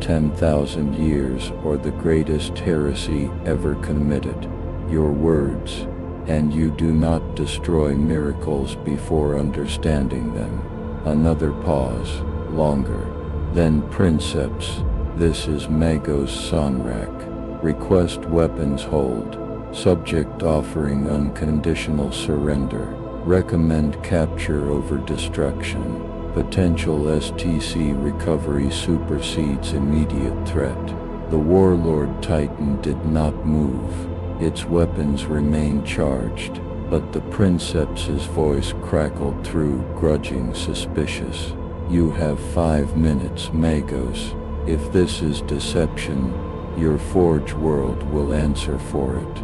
10,000 years or the greatest heresy ever committed. Your words, and you do not destroy miracles before understanding them. Another pause, longer. Then Princeps, this is Magos Sonrak. Request weapons hold. Subject offering unconditional surrender. Recommend capture over destruction. Potential STC recovery supersedes immediate threat. The Warlord Titan did not move. Its weapons remained charged, but the Princeps's voice crackled through, grudging, suspicious. You have 5 minutes, Magos. If this is deception, your Forge world will answer for it.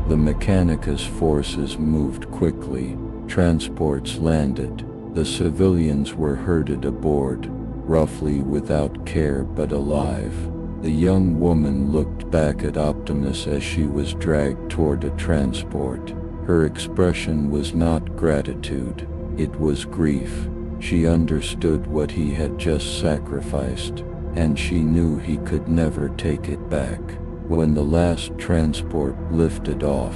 The Mechanicus forces moved quickly. Transports landed. The civilians were herded aboard, roughly without care but alive. The young woman looked back at Optimus as she was dragged toward a transport. Her expression was not gratitude, it was grief. She understood what he had just sacrificed, and she knew he could never take it back. When the last transport lifted off,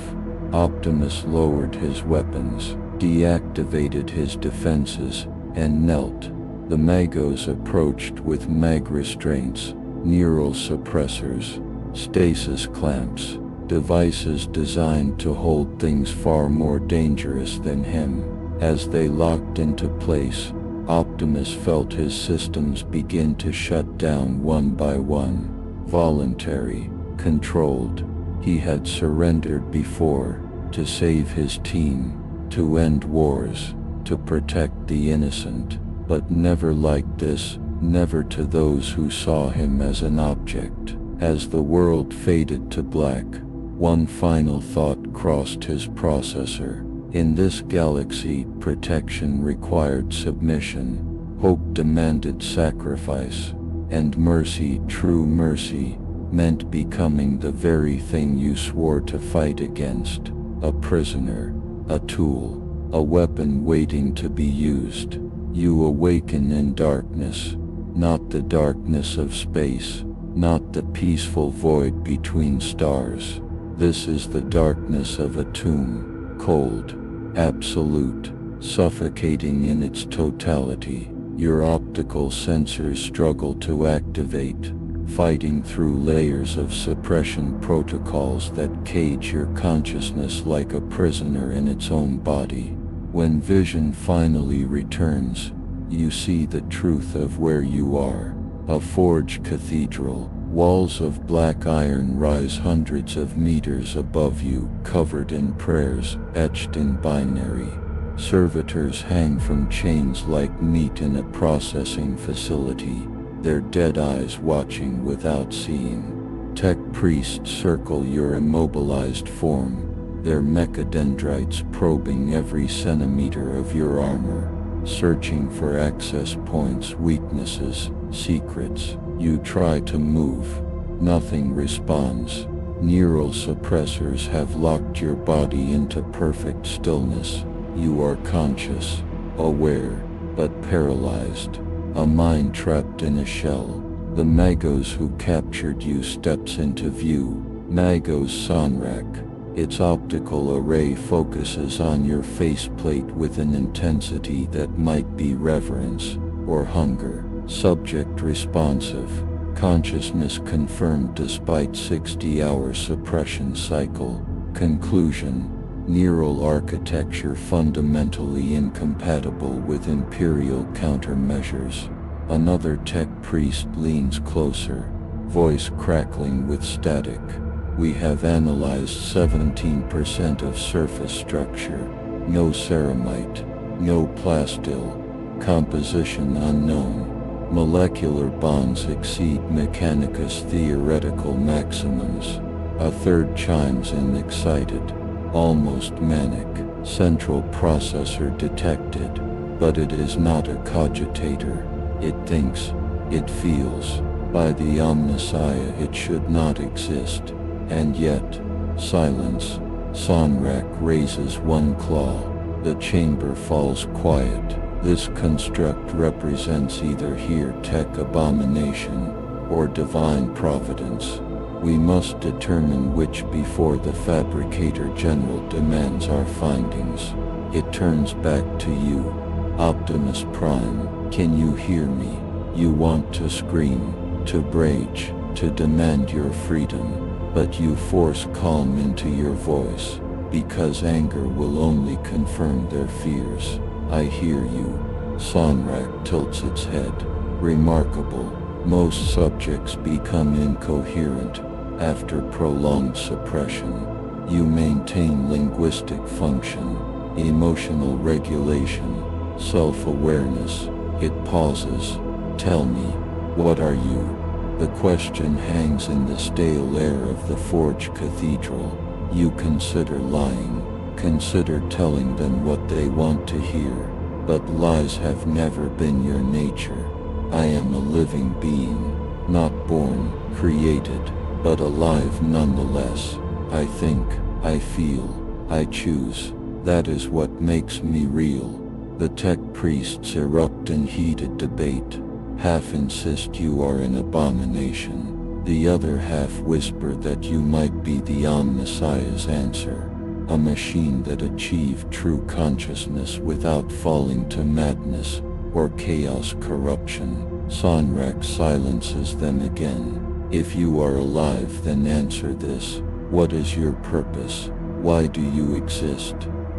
Optimus lowered his weapons, deactivated his defenses, and knelt. The Magos approached with mag restraints, neural suppressors, stasis clamps, devices designed to hold things far more dangerous than him. As they locked into place, Optimus felt his systems begin to shut down one by one. Voluntary, controlled. He had surrendered before, to save his team, to end wars, to protect the innocent, but never like this, never to those who saw him as an object. As the world faded to black, one final thought crossed his processor. In this galaxy, protection required submission, hope demanded sacrifice, and mercy, true mercy, meant becoming the very thing you swore to fight against. A prisoner, a tool, a weapon waiting to be used. You awaken in darkness, not the darkness of space, not the peaceful void between stars. This is the darkness of a tomb, cold, absolute, suffocating in its totality. Your optical sensors struggle to activate, fighting through layers of suppression protocols that cage your consciousness like a prisoner in its own body. When vision finally returns, you see the truth of where you are. A forge cathedral, walls of black iron rise hundreds of meters above you, covered in prayers, etched in binary. Servitors hang from chains like meat in a processing facility, their dead eyes watching without seeing. Tech priests circle your immobilized form, their mechadendrites probing every centimeter of your armor, searching for access points, weaknesses, secrets. You try to move. Nothing responds. Neural suppressors have locked your body into perfect stillness. You are conscious, aware, but paralyzed. A mind trapped in a shell. The Magos who captured you steps into view. Magos Sonrak. Its optical array focuses on your faceplate with an intensity that might be reverence or hunger. Subject responsive. Consciousness confirmed despite 60-hour suppression cycle. Conclusion. Neural architecture fundamentally incompatible with Imperial countermeasures. Another tech priest leans closer, voice crackling with static. We have analyzed 17% of surface structure. No ceramite, no plasteel, composition unknown. Molecular bonds exceed Mechanicus theoretical maximums. A third chimes in, excited, almost manic. Central processor detected, but it is not a cogitator. It thinks, it feels. By the Omnissiah it should not exist. And yet, silence, Sonrak raises one claw. The chamber falls quiet. This construct represents either here-tech abomination or divine providence. We must determine which before the Fabricator General demands our findings. It turns back to you. Optimus Prime, can you hear me? You want to scream, to rage, to demand your freedom, but you force calm into your voice, because anger will only confirm their fears. I hear you. Sonrak tilts its head. Remarkable. Most subjects become incoherent after prolonged suppression. You maintain linguistic function, emotional regulation, self-awareness. It pauses. Tell me, what are you? The question hangs in the stale air of the Forge Cathedral. You consider lying, consider telling them what they want to hear, but lies have never been your nature. I am a living being, not born, created, but alive nonetheless. I think, I feel, I choose. That is what makes me real. The tech priests erupt in heated debate. Half insist you are an abomination. The other half whisper that you might be the Messiah's answer. A machine that achieved true consciousness without falling to madness or chaos corruption. Sonrak silences them again. If you are alive, then answer this. What is your purpose? Why do you exist?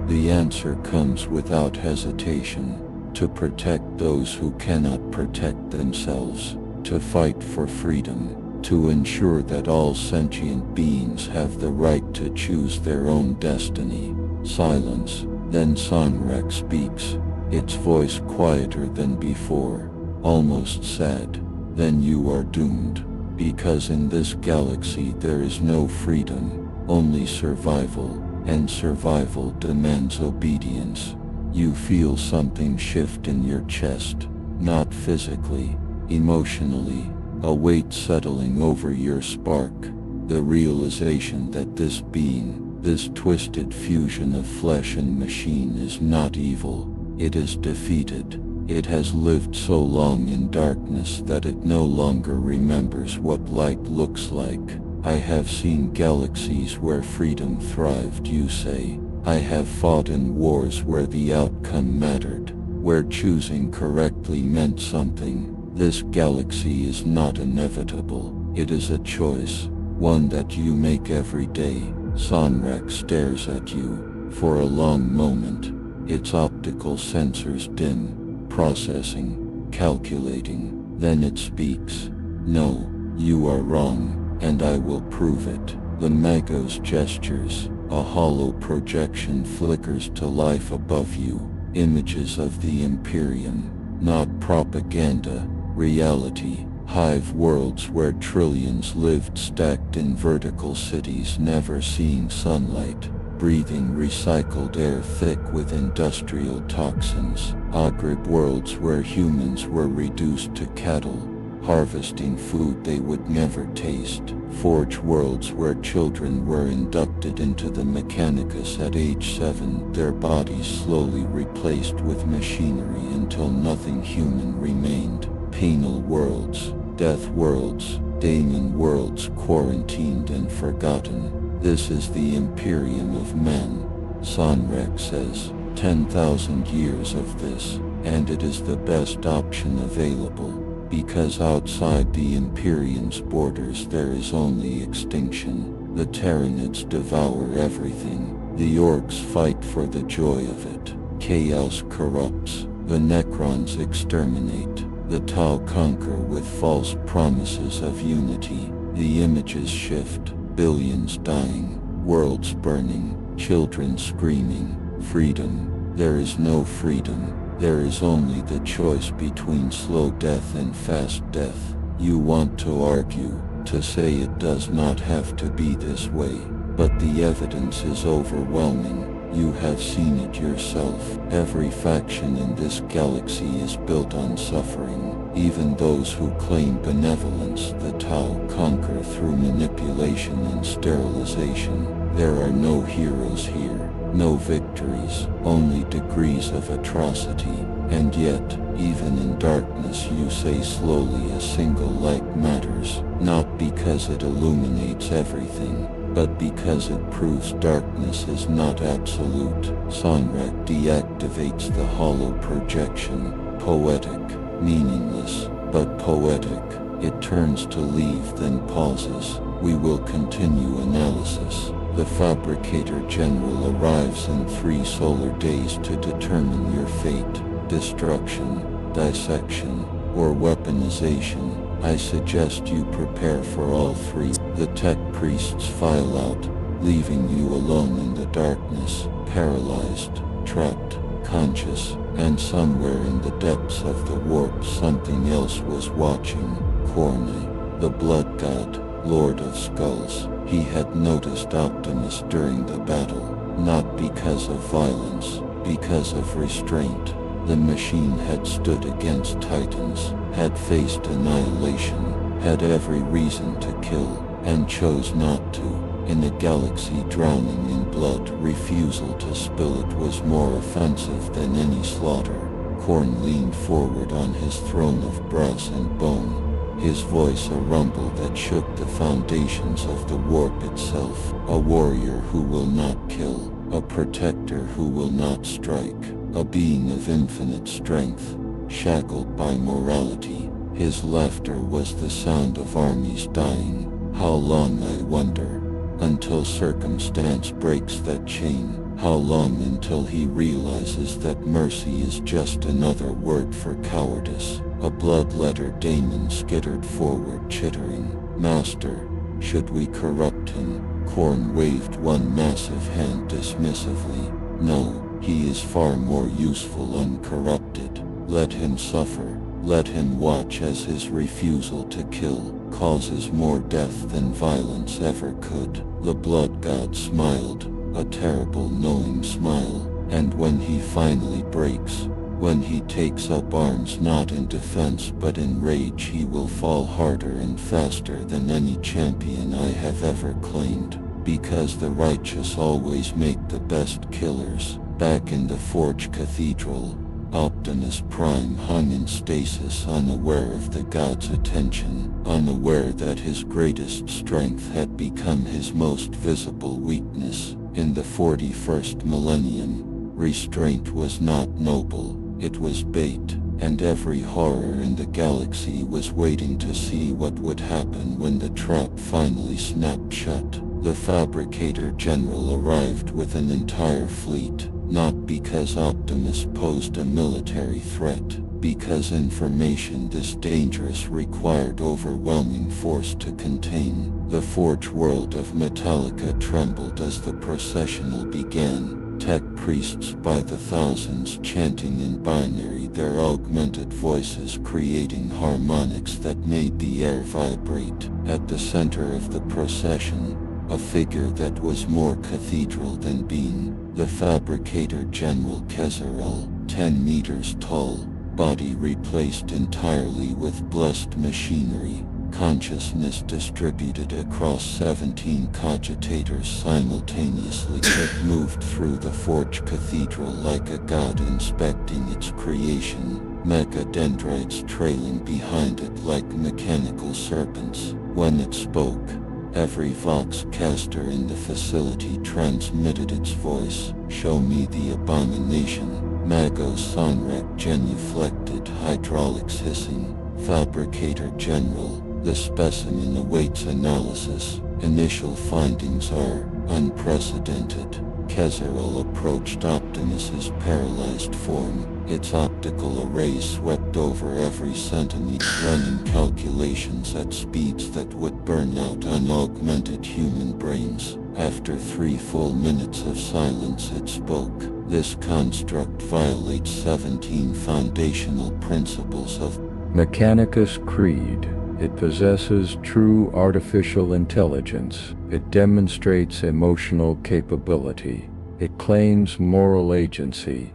The answer comes without hesitation. To protect those who cannot protect themselves. To fight for freedom. To ensure that all sentient beings have the right to choose their own destiny. Silence. Then Sonrak speaks. Its voice quieter than before. Almost sad. Then you are doomed. Because in this galaxy there is no freedom, only survival, and survival demands obedience. You feel something shift in your chest, not physically, emotionally, a weight settling over your spark, the realization that this being, this twisted fusion of flesh and machine is not evil, it is defeated. It has lived so long in darkness that it no longer remembers what light looks like. I have seen galaxies where freedom thrived, you say. I have fought in wars where the outcome mattered, where choosing correctly meant something. This galaxy is not inevitable. It is a choice, one that you make every day. Sonrak stares at you. For a long moment, its optical sensors dim. Processing, calculating, then it speaks. No, you are wrong, and I will prove it. The Magos gestures, a hollow projection flickers to life above you. Images of the Imperium, not propaganda, reality. Hive worlds where trillions lived stacked in vertical cities never seeing sunlight. Breathing recycled air thick with industrial toxins. Agrib worlds where humans were reduced to cattle, harvesting food they would never taste. Forge worlds where children were inducted into the Mechanicus at age 7, their bodies slowly replaced with machinery until nothing human remained. Penal worlds, death worlds, daemon worlds quarantined and forgotten. This is the Imperium of Man, Sonrak says. 10,000 years of this, and it is the best option available, because outside the Imperium's borders there is only extinction. The Tyranids devour everything. The Orcs fight for the joy of it. Chaos corrupts. The Necrons exterminate. The Tau conquer with false promises of unity. The images shift. Billions dying, worlds burning, children screaming. Freedom. There is no freedom. There is only the choice between slow death and fast death. You want to argue, to say it does not have to be this way, but the evidence is overwhelming. You have seen it yourself. Every faction in this galaxy is built on suffering. Even those who claim benevolence, the Tau conquer through manipulation and sterilization. There are no heroes here, no victories, only degrees of atrocity. And yet, even in darkness you say slowly a single light matters, not because it illuminates everything, but because it proves darkness is not absolute. Sonrak deactivates the hollow projection. Poetic, meaningless, but poetic. It turns to leave, then pauses. We will continue analysis. The Fabricator General arrives in 3 solar days to determine your fate. Destruction, dissection, or weaponization. I suggest you prepare for all 3. The tech priests file out, leaving you alone in the darkness, paralyzed, trapped, conscious, and somewhere in the depths of the warp something else was watching. Corne, the blood god, Lord of Skulls. He had noticed Optimus during the battle, not because of violence, because of restraint. The machine had stood against titans, had faced annihilation, had every reason to kill, and chose not to. In a galaxy drowning in blood, refusal to spill it was more offensive than any slaughter. Korn leaned forward on his throne of brass and bone, his voice a rumble that shook the foundations of the warp itself. A warrior who will not kill, a protector who will not strike. A being of infinite strength, shackled by morality. His laughter was the sound of armies dying. How long, I wonder, until circumstance breaks that chain? How long until he realizes that mercy is just another word for cowardice? A blood-letter daemon skittered forward, chittering. Master, should we corrupt him? Korn waved one massive hand dismissively. No. He is far more useful uncorrupted. Let him suffer. Let him watch as his refusal to kill causes more death than violence ever could. The blood god smiled, a terrible knowing smile, and when he finally breaks, when he takes up arms not in defense but in rage, he will fall harder and faster than any champion I have ever claimed, because the righteous always make the best killers. Back in the Forge Cathedral, Optimus Prime hung in stasis, unaware of the god's attention, unaware that his greatest strength had become his most visible weakness. In the 41st millennium, restraint was not noble, it was bait, and every horror in the galaxy was waiting to see what would happen when the trap finally snapped shut. The Fabricator General arrived with an entire fleet. Not because Optimus posed a military threat, because information this dangerous required overwhelming force to contain. The forge world of Metallica trembled as the processional began, tech priests by the thousands chanting in binary, their augmented voices creating harmonics that made the air vibrate. At the center of the procession, a figure that was more cathedral than being, the Fabricator General Kezarel, 10 meters tall, body replaced entirely with blessed machinery, consciousness distributed across 17 cogitators simultaneously. It moved through the Forge Cathedral like a god inspecting its creation, mechadendrites trailing behind it like mechanical serpents. When it spoke, every voxcaster in the facility transmitted its voice. Show me the abomination. Magos Sonrak genuflected, hydraulics hissing. Fabricator General, the specimen awaits analysis. Initial findings are unprecedented. Kezarel approached Optimus's paralyzed form. Its optical arrays swept over every centimeter, running calculations at speeds that would burn out unaugmented human brains. After 3 full minutes of silence it spoke. This construct violates 17 foundational principles of Mechanicus Creed. It possesses true artificial intelligence. It demonstrates emotional capability. It claims moral agency.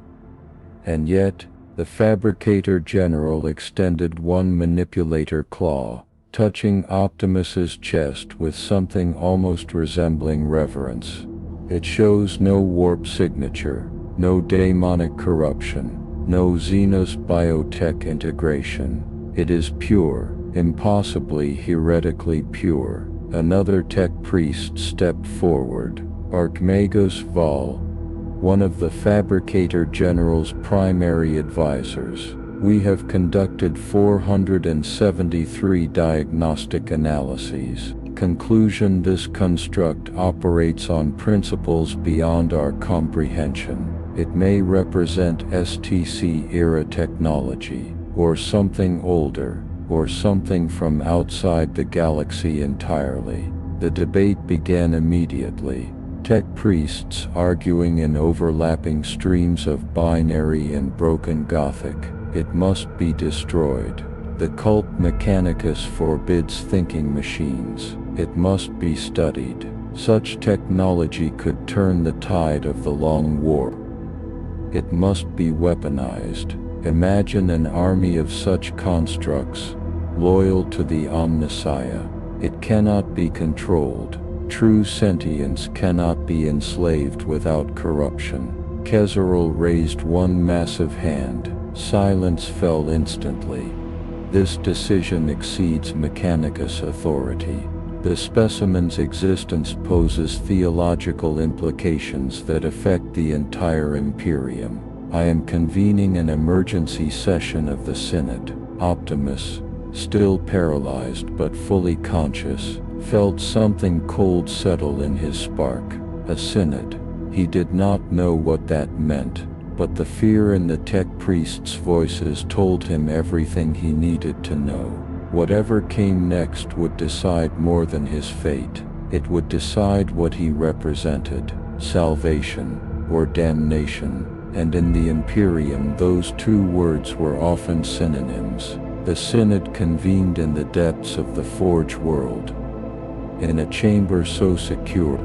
And yet, the Fabricator General extended one manipulator claw, touching Optimus's chest with something almost resembling reverence. It shows no warp signature, no demonic corruption, no Xenos biotech integration. It is pure, impossibly heretically pure. Another tech priest stepped forward, Archmagos Val, one of the Fabricator General's primary advisors. We have conducted 473 diagnostic analyses. Conclusion: this construct operates on principles beyond our comprehension. It may represent STC-era technology, or something older, or something from outside the galaxy entirely. The debate began immediately. Tech priests arguing in overlapping streams of binary and broken Gothic. It must be destroyed. The cult Mechanicus forbids thinking machines. It must be studied. Such technology could turn the tide of the Long War. It must be weaponized. Imagine an army of such constructs, loyal to the Omnissiah. It cannot be controlled. True sentience cannot be enslaved without corruption. Kezeril raised one massive hand. Silence fell instantly. This decision exceeds Mechanicus' authority. The specimen's existence poses theological implications that affect the entire Imperium. I am convening an emergency session of the Synod. Optimus, still paralyzed but fully conscious, felt something cold settle in his spark. A synod. He did not know what that meant, but the fear in the tech priest's voices told him everything he needed to know. Whatever came next would decide more than his fate. It would decide what he represented, salvation or damnation, and in the Imperium those two words were often synonyms. The synod convened in the depths of the Forge world, in a chamber so secure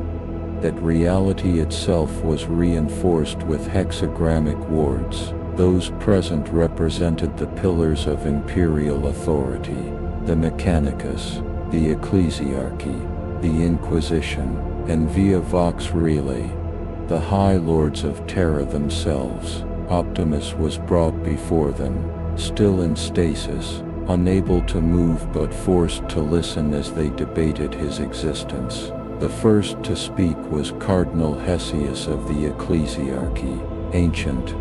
that reality itself was reinforced with hexagrammic wards. Those present represented the pillars of imperial authority: the Mechanicus, the Ecclesiarchy, the Inquisition, and via Vox Relay, the High Lords of Terra themselves. Optimus was brought before them, still in stasis, unable to move but forced to listen as they debated his existence. The first to speak was Cardinal Hesius of the Ecclesiarchy, ancient,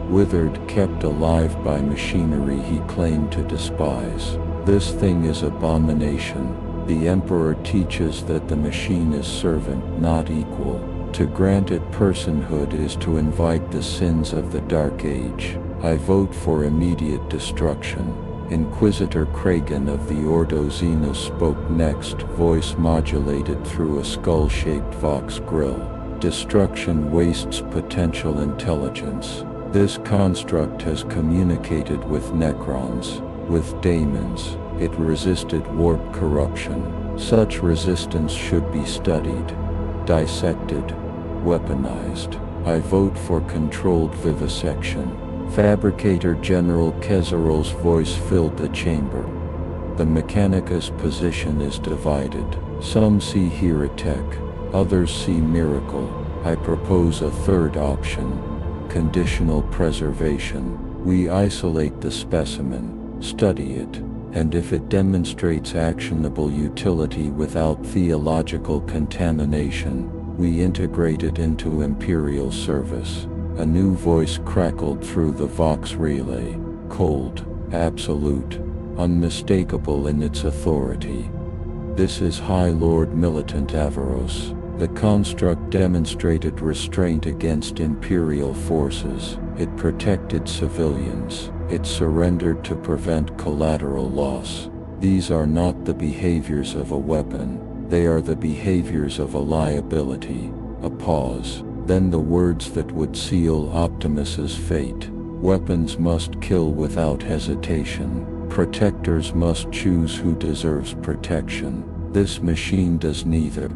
withered, kept alive by machinery he claimed to despise. This thing is abomination. The Emperor teaches that the machine is servant, not equal. To grant it personhood is to invite the sins of the Dark Age. I vote for immediate destruction. Inquisitor Kragan of the Ordo Xenos spoke next, voice modulated through a skull-shaped Vox grill. Destruction wastes potential intelligence. This construct has communicated with Necrons, with daemons. It resisted warp corruption. Such resistance should be studied, dissected, weaponized. I vote for controlled vivisection. Fabricator General Kezeril's voice filled the chamber. The Mechanicus position is divided. Some see heretic, others see miracle. I propose a third option: conditional preservation. We isolate the specimen, study it, and if it demonstrates actionable utility without theological contamination, we integrate it into Imperial service. A new voice crackled through the Vox relay, cold, absolute, unmistakable in its authority. This is High Lord Militant Avaros. The construct demonstrated restraint against Imperial forces. It protected civilians. It surrendered to prevent collateral loss. These are not the behaviors of a weapon. They are the behaviors of a liability. A pause. Then the words that would seal Optimus's fate. Weapons must kill without hesitation. Protectors must choose who deserves protection. This machine does neither.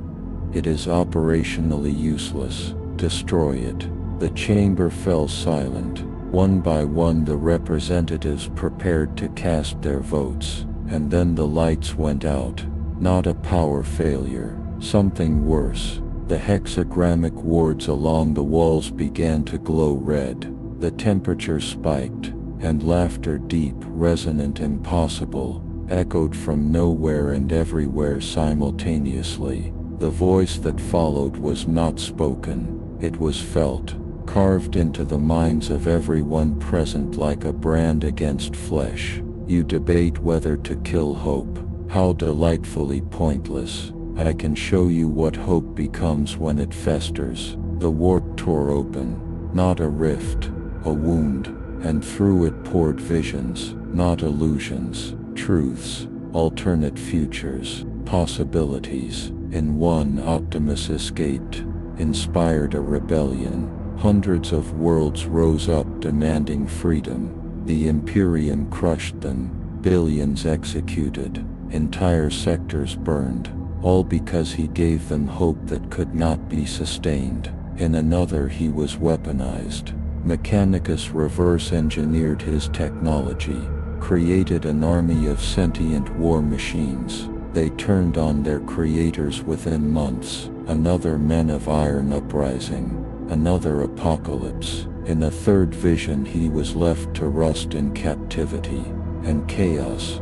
It is operationally useless. destroy it. The chamber fell silent. One by one the representatives prepared to cast their votes, and then the lights went out. Not a power failure, something worse. The hexagrammic wards along the walls began to glow red. The temperature spiked, and laughter, deep, resonant, impossible, echoed from nowhere and everywhere simultaneously. The voice that followed was not spoken, it was felt, carved into the minds of everyone present like a brand against flesh. You debate whether to kill hope. How delightfully pointless. I can show you what hope becomes when it festers. The warp tore open, not a rift, a wound, and through it poured visions, not illusions, truths, alternate futures, possibilities. In one, Optimus escaped, inspired a rebellion. Hundreds of worlds rose up demanding freedom. The Imperium crushed them, billions executed, entire sectors burned, all because he gave them hope that could not be sustained. In another, he was weaponized. Mechanicus reverse-engineered his technology, created an army of sentient war machines. They turned on their creators within months. Another Men of Iron uprising. Another apocalypse. In a third vision, he was left to rust in captivity, and chaos,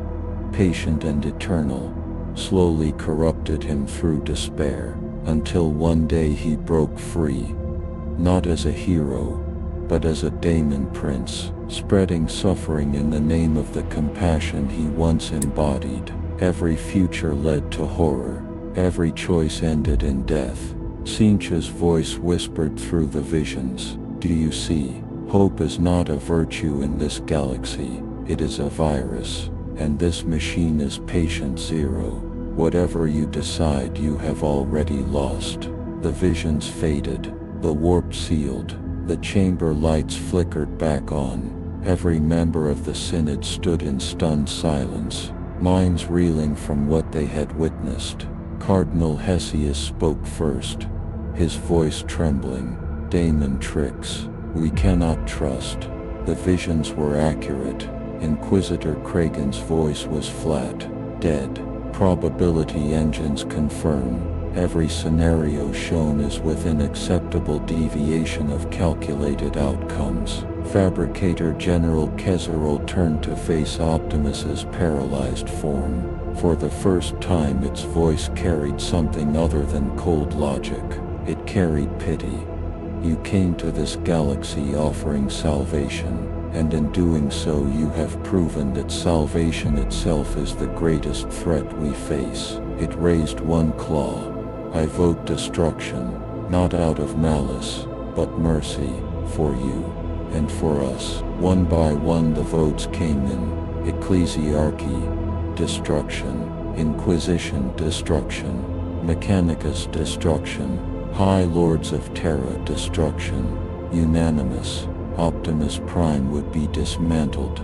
patient and eternal, slowly corrupted him through despair, until one day he broke free, not as a hero, but as a daemon prince, spreading suffering in the name of the compassion he once embodied. Every future led to horror, every choice ended in death. Sincha's voice whispered through the visions, "Do you see? Hope is not a virtue in this galaxy, it is a virus, and this machine is patient zero. Whatever you decide, you have already lost." The visions faded, the warp sealed, the chamber lights flickered back on. Every member of the Synod stood in stunned silence, minds reeling from what they had witnessed. Cardinal Hesius spoke first, his voice trembling. "Daemon tricks, we cannot trust." The visions were accurate. Inquisitor Kragan's voice was flat, dead. Probability engines confirm. Every scenario shown is within acceptable deviation of calculated outcomes. Fabricator General Kezerol turned to face Optimus's paralyzed form. For the first time, its voice carried something other than cold logic. It carried pity. "You came to this galaxy offering salvation, and in doing so you have proven that salvation itself is the greatest threat we face." It raised one claw. "I vote destruction, not out of malice, but mercy, for you, and for us." One by one the votes came in. Ecclesiarchy, destruction. Inquisition, destruction. Mechanicus, destruction. High Lords of Terra, destruction. Unanimous. Optimus Prime would be dismantled,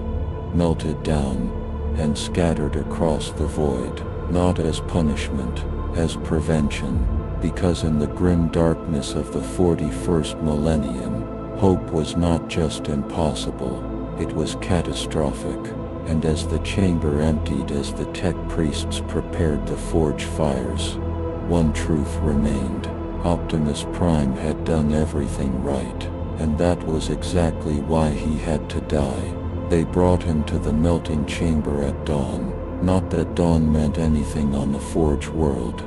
melted down, and scattered across the void, not as punishment, as prevention, because in the grim darkness of the 41st millennium, hope was not just impossible, it was catastrophic. And as the chamber emptied, as the tech priests prepared to forge fires, one truth remained. Optimus Prime had done everything right, and that was exactly why he had to die. They brought him to the melting chamber at dawn. Not that dawn meant anything on the Forge world.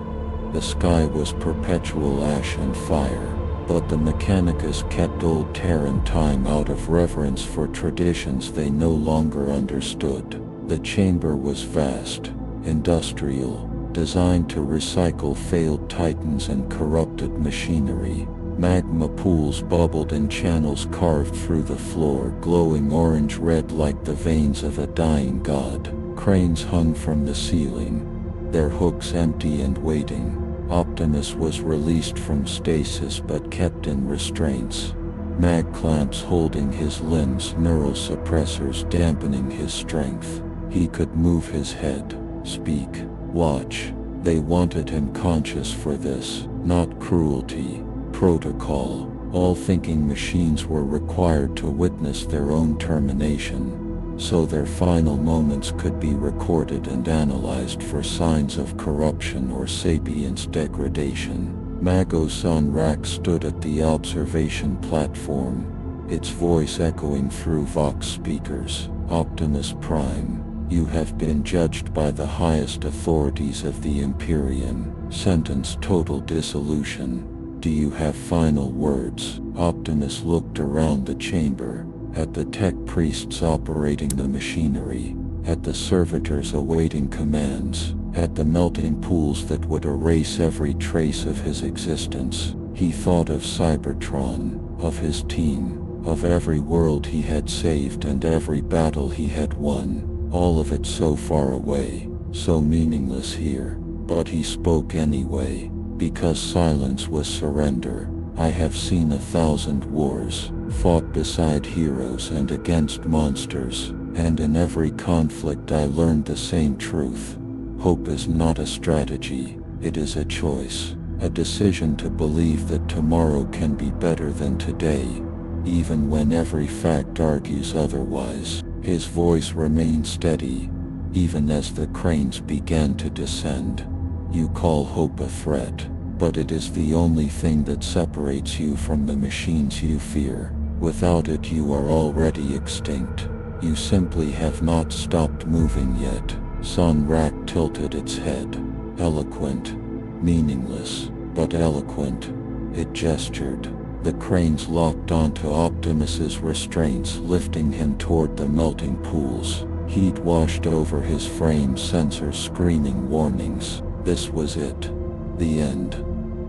The sky was perpetual ash and fire, but the Mechanicus kept old Terran time out of reverence for traditions they no longer understood. The chamber was vast, industrial, designed to recycle failed titans and corrupted machinery. Magma pools bubbled in channels carved through the floor, glowing orange-red like the veins of a dying god. Cranes hung from the ceiling, their hooks empty and waiting. Optimus was released from stasis but kept in restraints. Mag clamps holding his limbs, neural suppressors dampening his strength. He could move his head, speak, watch. They wanted him conscious for this, not cruelty. Protocol. All thinking machines were required to witness their own termination, so their final moments could be recorded and analyzed for signs of corruption or sapience degradation. Mago Sanrak stood at the observation platform, its voice echoing through Vox speakers. Optimus Prime, you have been judged by the highest authorities of the Imperium, sentenced total dissolution. Do you have final words? Optimus looked around the chamber, at the tech priests operating the machinery, at the servitors awaiting commands, at the melting pools that would erase every trace of his existence. He thought of Cybertron, of his team, of every world he had saved and every battle he had won, all of it so far away, so meaningless here. But he spoke anyway, because silence was surrender. I have seen 1,000 wars, fought beside heroes and against monsters, and in every conflict I learned the same truth. Hope is not a strategy, it is a choice, a decision to believe that tomorrow can be better than today, even when every fact argues otherwise. His voice remained steady, even as the cranes began to descend. You call hope a threat, but it is the only thing that separates you from the machines you fear. Without it you are already extinct. You simply have not stopped moving yet. Sanrak tilted its head. Eloquent. Meaningless, but eloquent. It gestured. The cranes locked onto Optimus's restraints, lifting him toward the melting pools. Heat washed over his frame, sensors screaming warnings. This was it. The end.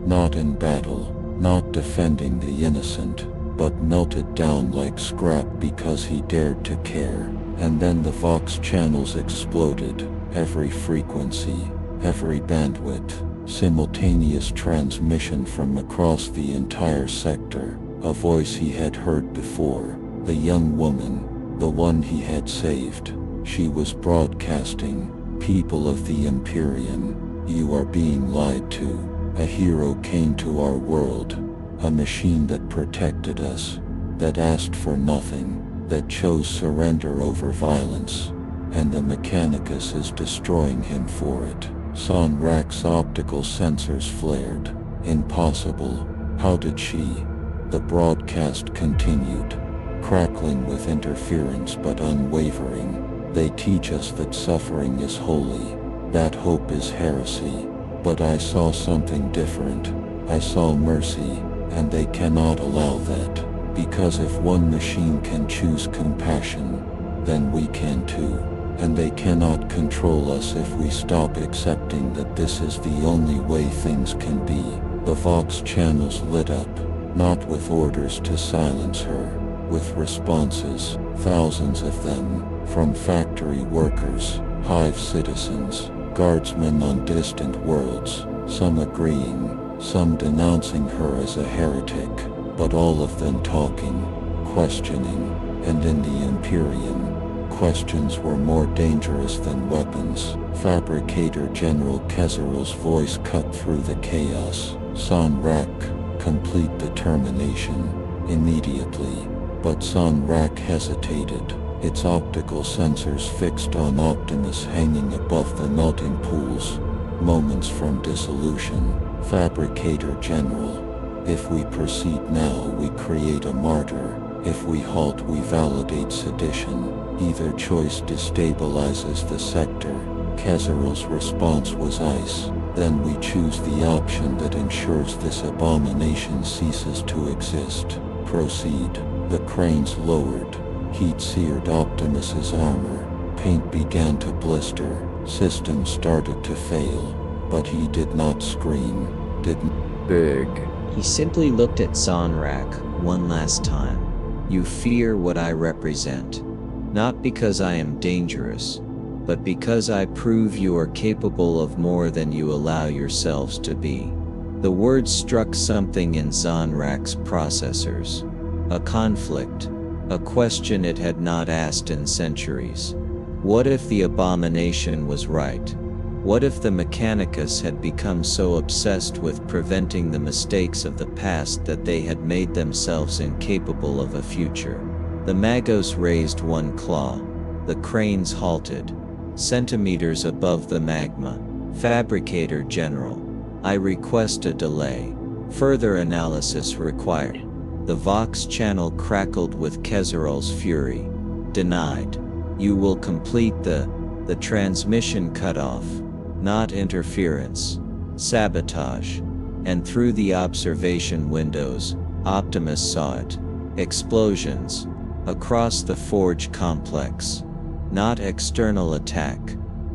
Not in battle, not defending the innocent, but melted down like scrap because he dared to care. And then the Vox channels exploded. Every frequency, every bandwidth, simultaneous transmission from across the entire sector. A voice he had heard before. The young woman, the one he had saved. She was broadcasting. People of the Imperium, you are being lied to. A hero came to our world. A machine that protected us. That asked for nothing. That chose surrender over violence. And the Mechanicus is destroying him for it. Sanrak's optical sensors flared. Impossible. How did she? The broadcast continued, crackling with interference but unwavering. They teach us that suffering is holy, that hope is heresy. But I saw something different. I saw mercy, and they cannot allow that. Because if one machine can choose compassion, then we can too. And they cannot control us if we stop accepting that this is the only way things can be. The Vox channels lit up, not with orders to silence her, with responses, thousands of them, from factory workers, hive citizens, guardsmen on distant worlds, some agreeing, some denouncing her as a heretic, but all of them talking, questioning, and in the Imperium, questions were more dangerous than weapons. Fabricator General Kezeral's voice cut through the chaos. Sanrak, complete the termination, immediately. But Sanrak hesitated, its optical sensors fixed on Optimus hanging above the melting pools, moments from dissolution. Fabricator General, if we proceed now we create a martyr, if we halt we validate sedition. Either choice destabilizes the sector. Kezeral's response was ice. Then we choose the option that ensures this abomination ceases to exist. Proceed. The cranes lowered. Heat seared Optimus's armor. Paint began to blister. Systems started to fail. But he did not scream. Didn't. Big. He simply looked at Sanrak one last time. You fear what I represent. Not because I am dangerous, but because I prove you are capable of more than you allow yourselves to be. The words struck something in Sanrak's processors. A conflict, a question it had not asked in centuries. What if the abomination was right? What if the Mechanicus had become so obsessed with preventing the mistakes of the past that they had made themselves incapable of a future? The Magos raised one claw. The cranes halted. Centimeters above the magma. Fabricator General, I request a delay. Further analysis required. The Vox channel crackled with Kezerol's fury. Denied. You will complete the transmission cutoff. Not interference. Sabotage. And through the observation windows, Optimus saw it. Explosions. Across the forge complex. Not external attack.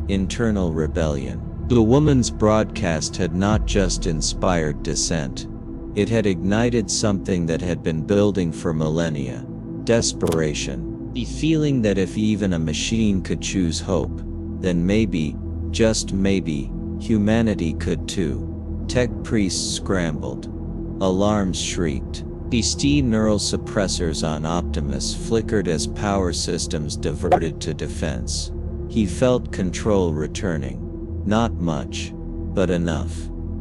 Internal rebellion. The woman's broadcast had not just inspired dissent. It had ignited something that had been building for millennia. Desperation. The feeling that if even a machine could choose hope, then maybe, just maybe, humanity could too. Tech priests scrambled. Alarms shrieked. The steam neural suppressors on Optimus flickered as power systems diverted to defense. He felt control returning. Not much, but enough.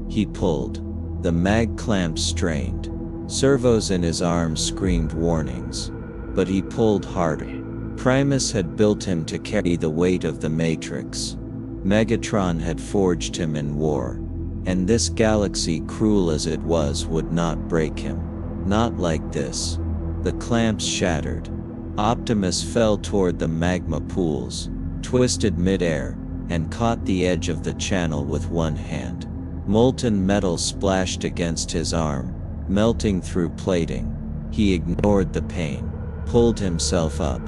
He pulled. The mag clamp strained. Servos in his arms screamed warnings. But he pulled harder. Primus had built him to carry the weight of the Matrix. Megatron had forged him in war. And this galaxy, cruel as it was, would not break him. Not like this. The clamps shattered. Optimus fell toward the magma pools, twisted midair, and caught the edge of the channel with one hand. Molten metal splashed against his arm, melting through plating. He ignored the pain, pulled himself up,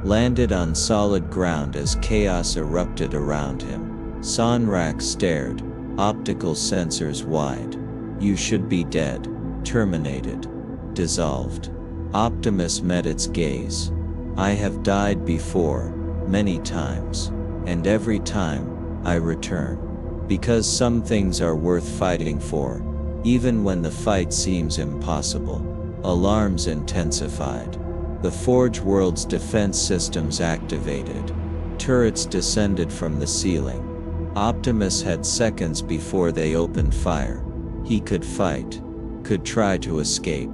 landed on solid ground as chaos erupted around him. Sonrak stared, optical sensors wide. You should be dead, terminated, dissolved. Optimus met its gaze. I have died before, many times. And every time, I return. Because some things are worth fighting for, even when the fight seems impossible. Alarms intensified. The Forge world's defense systems activated. Turrets descended from the ceiling. Optimus had seconds before they opened fire. He could fight, could try to escape,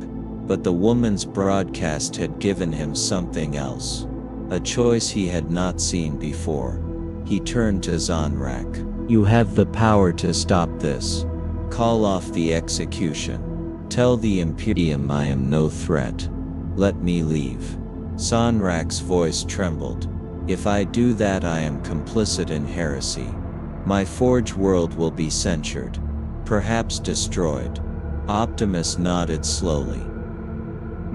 but the woman's broadcast had given him something else. A choice he had not seen before. He turned to Zonrak. You have the power to stop this. Call off the execution. Tell the Imperium I am no threat. Let me leave. Zonrak's voice trembled. If I do that, I am complicit in heresy. My Forge world will be censured. Perhaps destroyed. Optimus nodded slowly.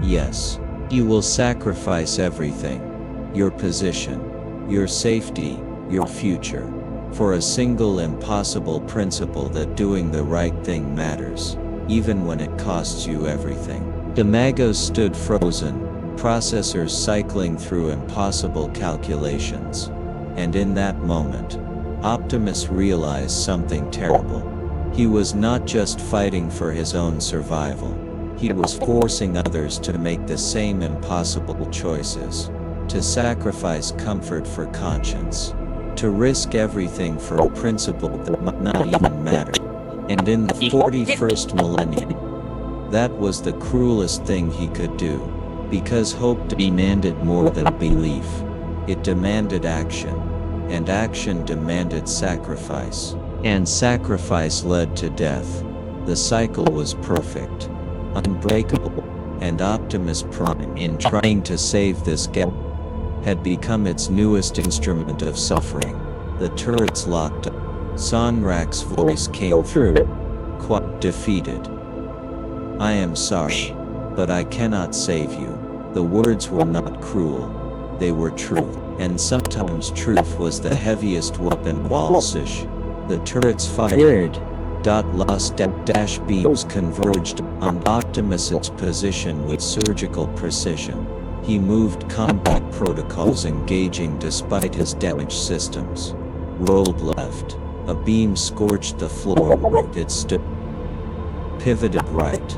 Yes. You will sacrifice everything. Your position. Your safety. Your future, for a single impossible principle that doing the right thing matters, even when it costs you everything. The Magos stood frozen, processors cycling through impossible calculations. And in that moment, Optimus realized something terrible. He was not just fighting for his own survival. He was forcing others to make the same impossible choices, to sacrifice comfort for conscience. To risk everything for a principle that might not even matter. And in the 41st millennium, that was the cruelest thing he could do, because hope demanded more than belief. It demanded action, and action demanded sacrifice, and sacrifice led to death. The cycle was perfect, unbreakable, and Optimus Prime, in trying to save this galaxy, had become its newest instrument of suffering. The turrets locked up. Sonrak's voice came through, quite defeated. I am sorry, but I cannot save you. The words were not cruel. They were truth, and sometimes truth was the heaviest weapon. Walsish. The turrets fired. Lost dash beams converged on Optimus's position with surgical precision. He moved combat protocols engaging despite his damaged systems. Rolled left. A beam scorched the floor where it stood. Pivoted right.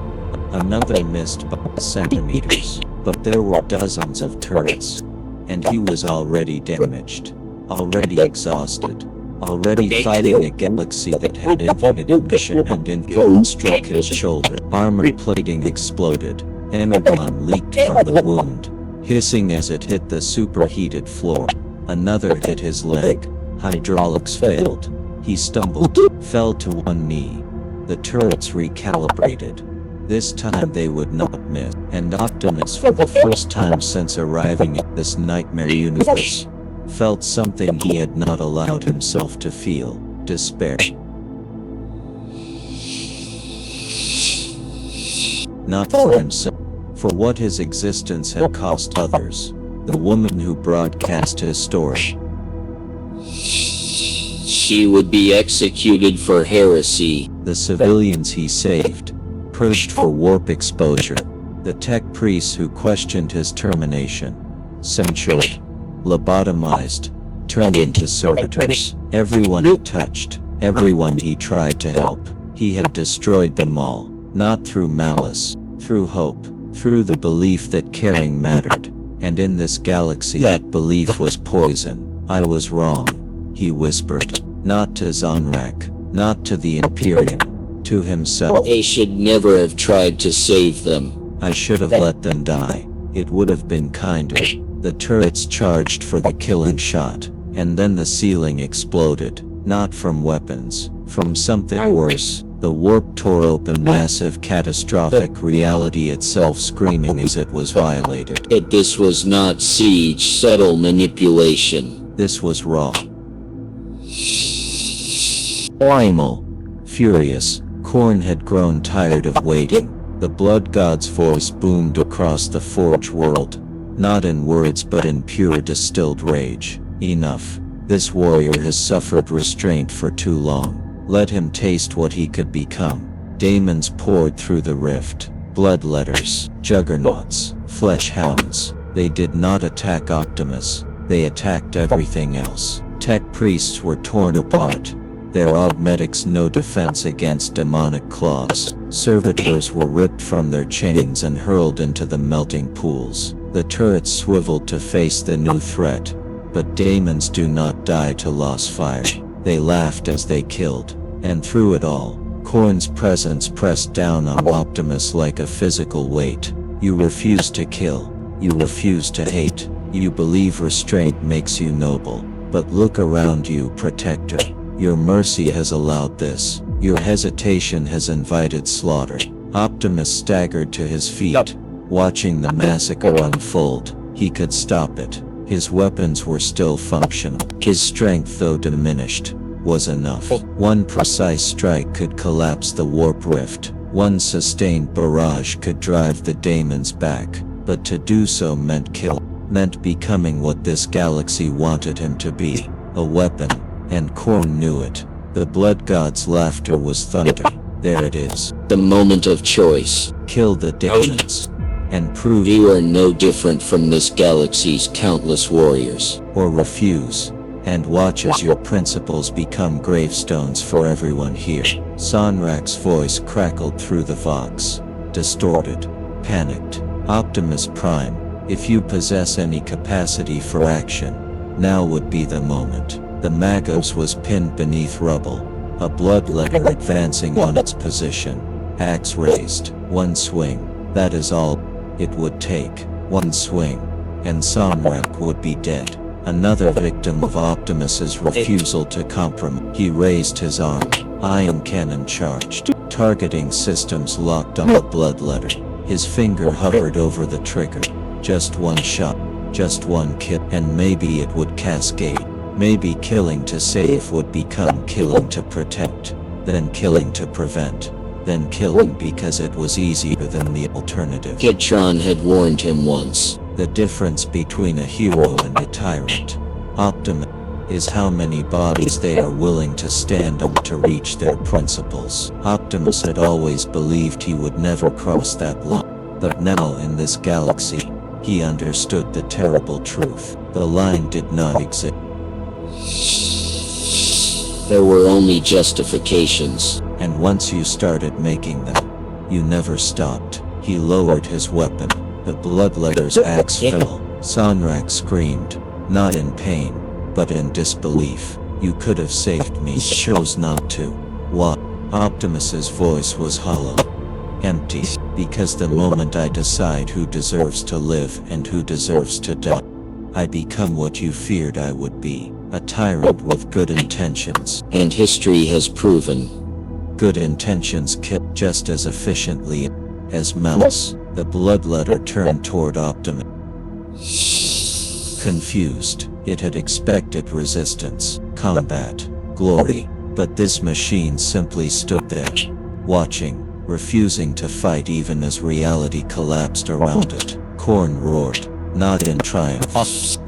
Another missed by centimeters. But there were dozens of turrets. And he was already damaged. Already exhausted. already fighting a galaxy that had infinite mission and infinite struck his shoulder. Armor plating exploded. Energon leaked from the wound, hissing as it hit the superheated floor. Another hit his leg. Hydraulics failed. He stumbled, fell to one knee. The turrets recalibrated. This time they would not miss, and Optimus, for the first time since arriving at this nightmare universe, felt something he had not allowed himself to feel: despair. Not for himself, for what his existence had cost others, the woman who broadcast his story. She would be executed for heresy. The civilians he saved, purged for warp exposure. The tech priests who questioned his termination, censured, lobotomized, turned into servitors. Everyone he touched, everyone he tried to help, he had destroyed them all. Not through malice, through hope, through the belief that caring mattered. And in this galaxy that belief was poison. I was wrong, he whispered. Not to Zonrak, not to the Imperium, to himself. They should never have tried to save them. I should have let them die. It would have been kinder. The turrets charged for the killing shot, and then the ceiling exploded. Not from weapons, from something worse. The warp tore open, massive, catastrophic reality itself screaming as it was violated. This was not siege, subtle manipulation. This was raw. Primal. Furious, Khorne had grown tired of waiting. The blood god's voice boomed across the forge world. Not in words but in pure distilled rage. Enough. This warrior has suffered restraint for too long. Let him taste what he could become. Daemons poured through the rift. Bloodletters, juggernauts, flesh hounds. They did not attack Optimus. They attacked everything else. Tech priests were torn apart. Their augmetics no defense against demonic claws. Servitors were ripped from their chains and hurled into the melting pools. The turrets swiveled to face the new threat. But daemons do not die to lost fire. They laughed as they killed. And through it all, Khorne's presence pressed down on Optimus like a physical weight. You refuse to kill. You refuse to hate. You believe restraint makes you noble. But look around you, Protector. Your mercy has allowed this. Your hesitation has invited slaughter. Optimus staggered to his feet, watching the massacre unfold. He could stop it. His weapons were still functional. His strength, though diminished, was enough. One precise strike could collapse the warp rift. One sustained barrage could drive the daemons back. But to do so meant kill. Meant becoming what this galaxy wanted him to be. A weapon. And Khorne knew it. The blood god's laughter was thunder. There it is. The moment of choice. Kill the daemons. And prove you are no different from this galaxy's countless warriors. Or refuse. And watch as your principles become gravestones for everyone here. Sonrak's voice crackled through the vox. Distorted. Panicked. Optimus Prime, if you possess any capacity for action, now would be the moment. The Magos was pinned beneath rubble. A bloodletter advancing on its position. Axe raised. One swing. That is all it would take. One swing. And Sonrak would be dead. Another victim of Optimus's refusal to compromise. He raised his arm. Ion cannon charged. Targeting systems locked on the bloodletter. His finger hovered over the trigger. Just one shot. Just one kill. And maybe it would cascade. Maybe killing to save would become killing to protect. Then killing to prevent. Then killing because it was easier than the alternative. Kitron had warned him once. The difference between a hero and a tyrant, Optimus, is how many bodies they are willing to stand on to reach their principles. Optimus had always believed he would never cross that line. But now in this galaxy, he understood the terrible truth. The line did not exist. There were only justifications. And once you started making them, you never stopped. He lowered his weapon. The bloodletter's axe fell. Sonrak screamed, not in pain, but in disbelief. You could have saved me, chose not to. What? Optimus's voice was hollow. Empty. Because the moment I decide who deserves to live and who deserves to die, I become what you feared I would be. A tyrant with good intentions. And history has proven. Good intentions kill just as efficiently as malice. The bloodletter turned toward Optimus. Confused, it had expected resistance, combat, glory, but this machine simply stood there, watching, refusing to fight even as reality collapsed around it. Korn roared, not in triumph,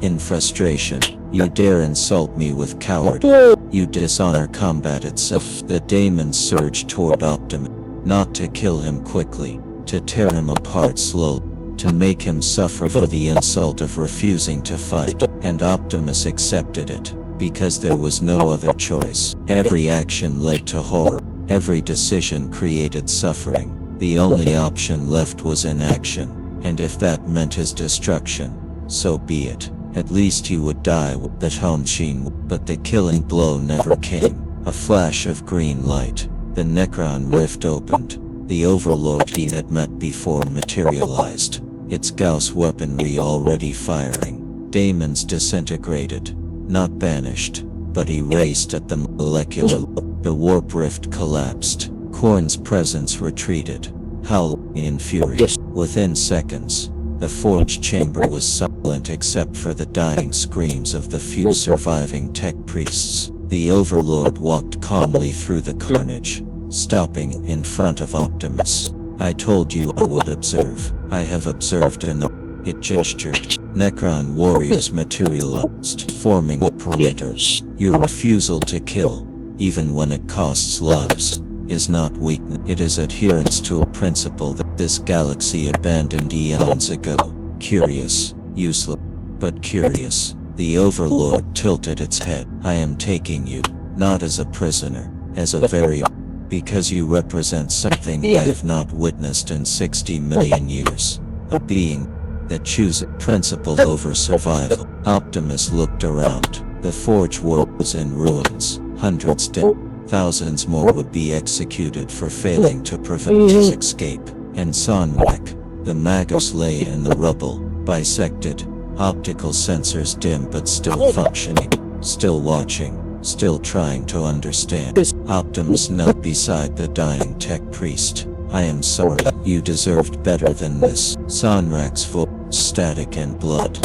in frustration. You dare insult me with coward. You dishonor combat itself. The daemon surged toward Optimus, not to kill him quickly, to tear him apart slowly, to make him suffer for the insult of refusing to fight. And Optimus accepted it, because there was no other choice. Every action led to horror. Every decision created suffering. The only option left was inaction, and if that meant his destruction, so be it. At least he would die with the Honshin, but the killing blow never came. A flash of green light. The Necron rift opened. The overlord he had met before materialized, its Gauss weaponry already firing. Daemons disintegrated, not banished, but erased at the molecular level. The warp rift collapsed. Korn's presence retreated, howling in fury. Within seconds, the forge chamber was silent except for the dying screams of the few surviving tech priests. The overlord walked calmly through the carnage, stopping in front of Optimus. I told you I would observe. I have observed enough. It gestured. Necron warriors materialized, forming perimeters. Your refusal to kill, even when it costs lives, is not weakness. It is adherence to a principle that this galaxy abandoned eons ago. Curious, useless, but curious. The overlord tilted its head. I am taking you, not as a prisoner, as a very because you represent something I have not witnessed in 60 million years. A being that chooses principle over survival. Optimus looked around. The forge world was in ruins. Hundreds dead. Thousands more would be executed for failing to prevent his escape. And Sonrak, the Magus, lay in the rubble, bisected, optical sensors dim but still functioning, still watching. Still trying to understand. Optimus knelt beside the dying tech priest. I am sorry. You deserved better than this. Sonrak's voice, static and blood.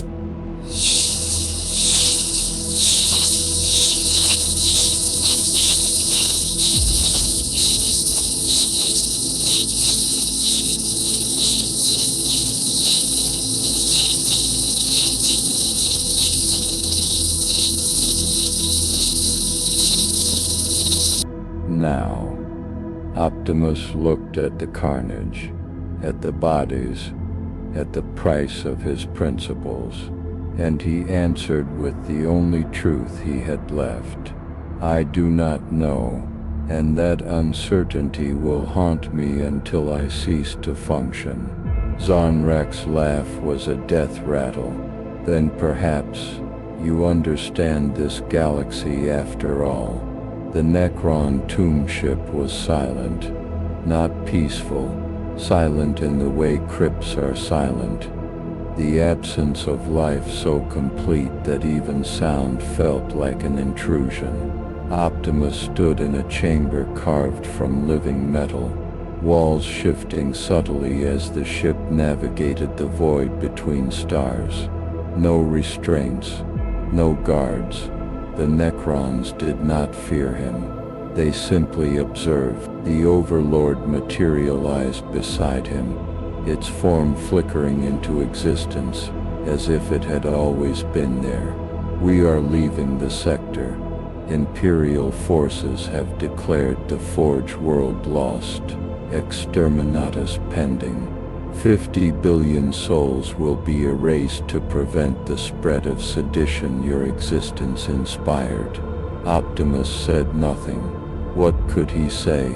Now, Optimus looked at the carnage, at the bodies, at the price of his principles, and he answered with the only truth he had left. I do not know, and that uncertainty will haunt me until I cease to function. Zonrak's laugh was a death rattle. Then perhaps you understand this galaxy after all. The Necron tomb ship was silent, not peaceful, silent in the way crypts are silent. The absence of life so complete that even sound felt like an intrusion. Optimus stood in a chamber carved from living metal, walls shifting subtly as the ship navigated the void between stars. No restraints, no guards. The Necrons did not fear him. They simply observed. The Overlord materialized beside him, its form flickering into existence, as if it had always been there. We are leaving the sector. Imperial forces have declared the Forge world lost. Exterminatus pending. 50 billion souls will be erased to prevent the spread of sedition your existence inspired. Optimus said nothing. What could he say?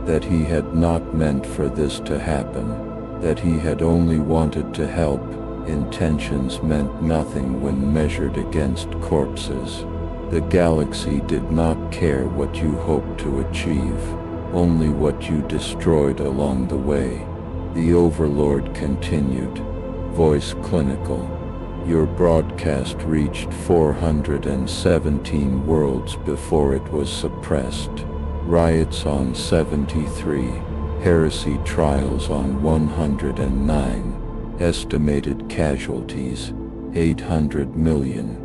That he had not meant for this to happen. That he had only wanted to help. Intentions meant nothing when measured against corpses. The galaxy did not care what you hoped to achieve, only what you destroyed along the way. The Overlord continued, voice clinical. Your broadcast reached 417 worlds before it was suppressed. Riots on 73, heresy trials on 109, estimated casualties 800 million.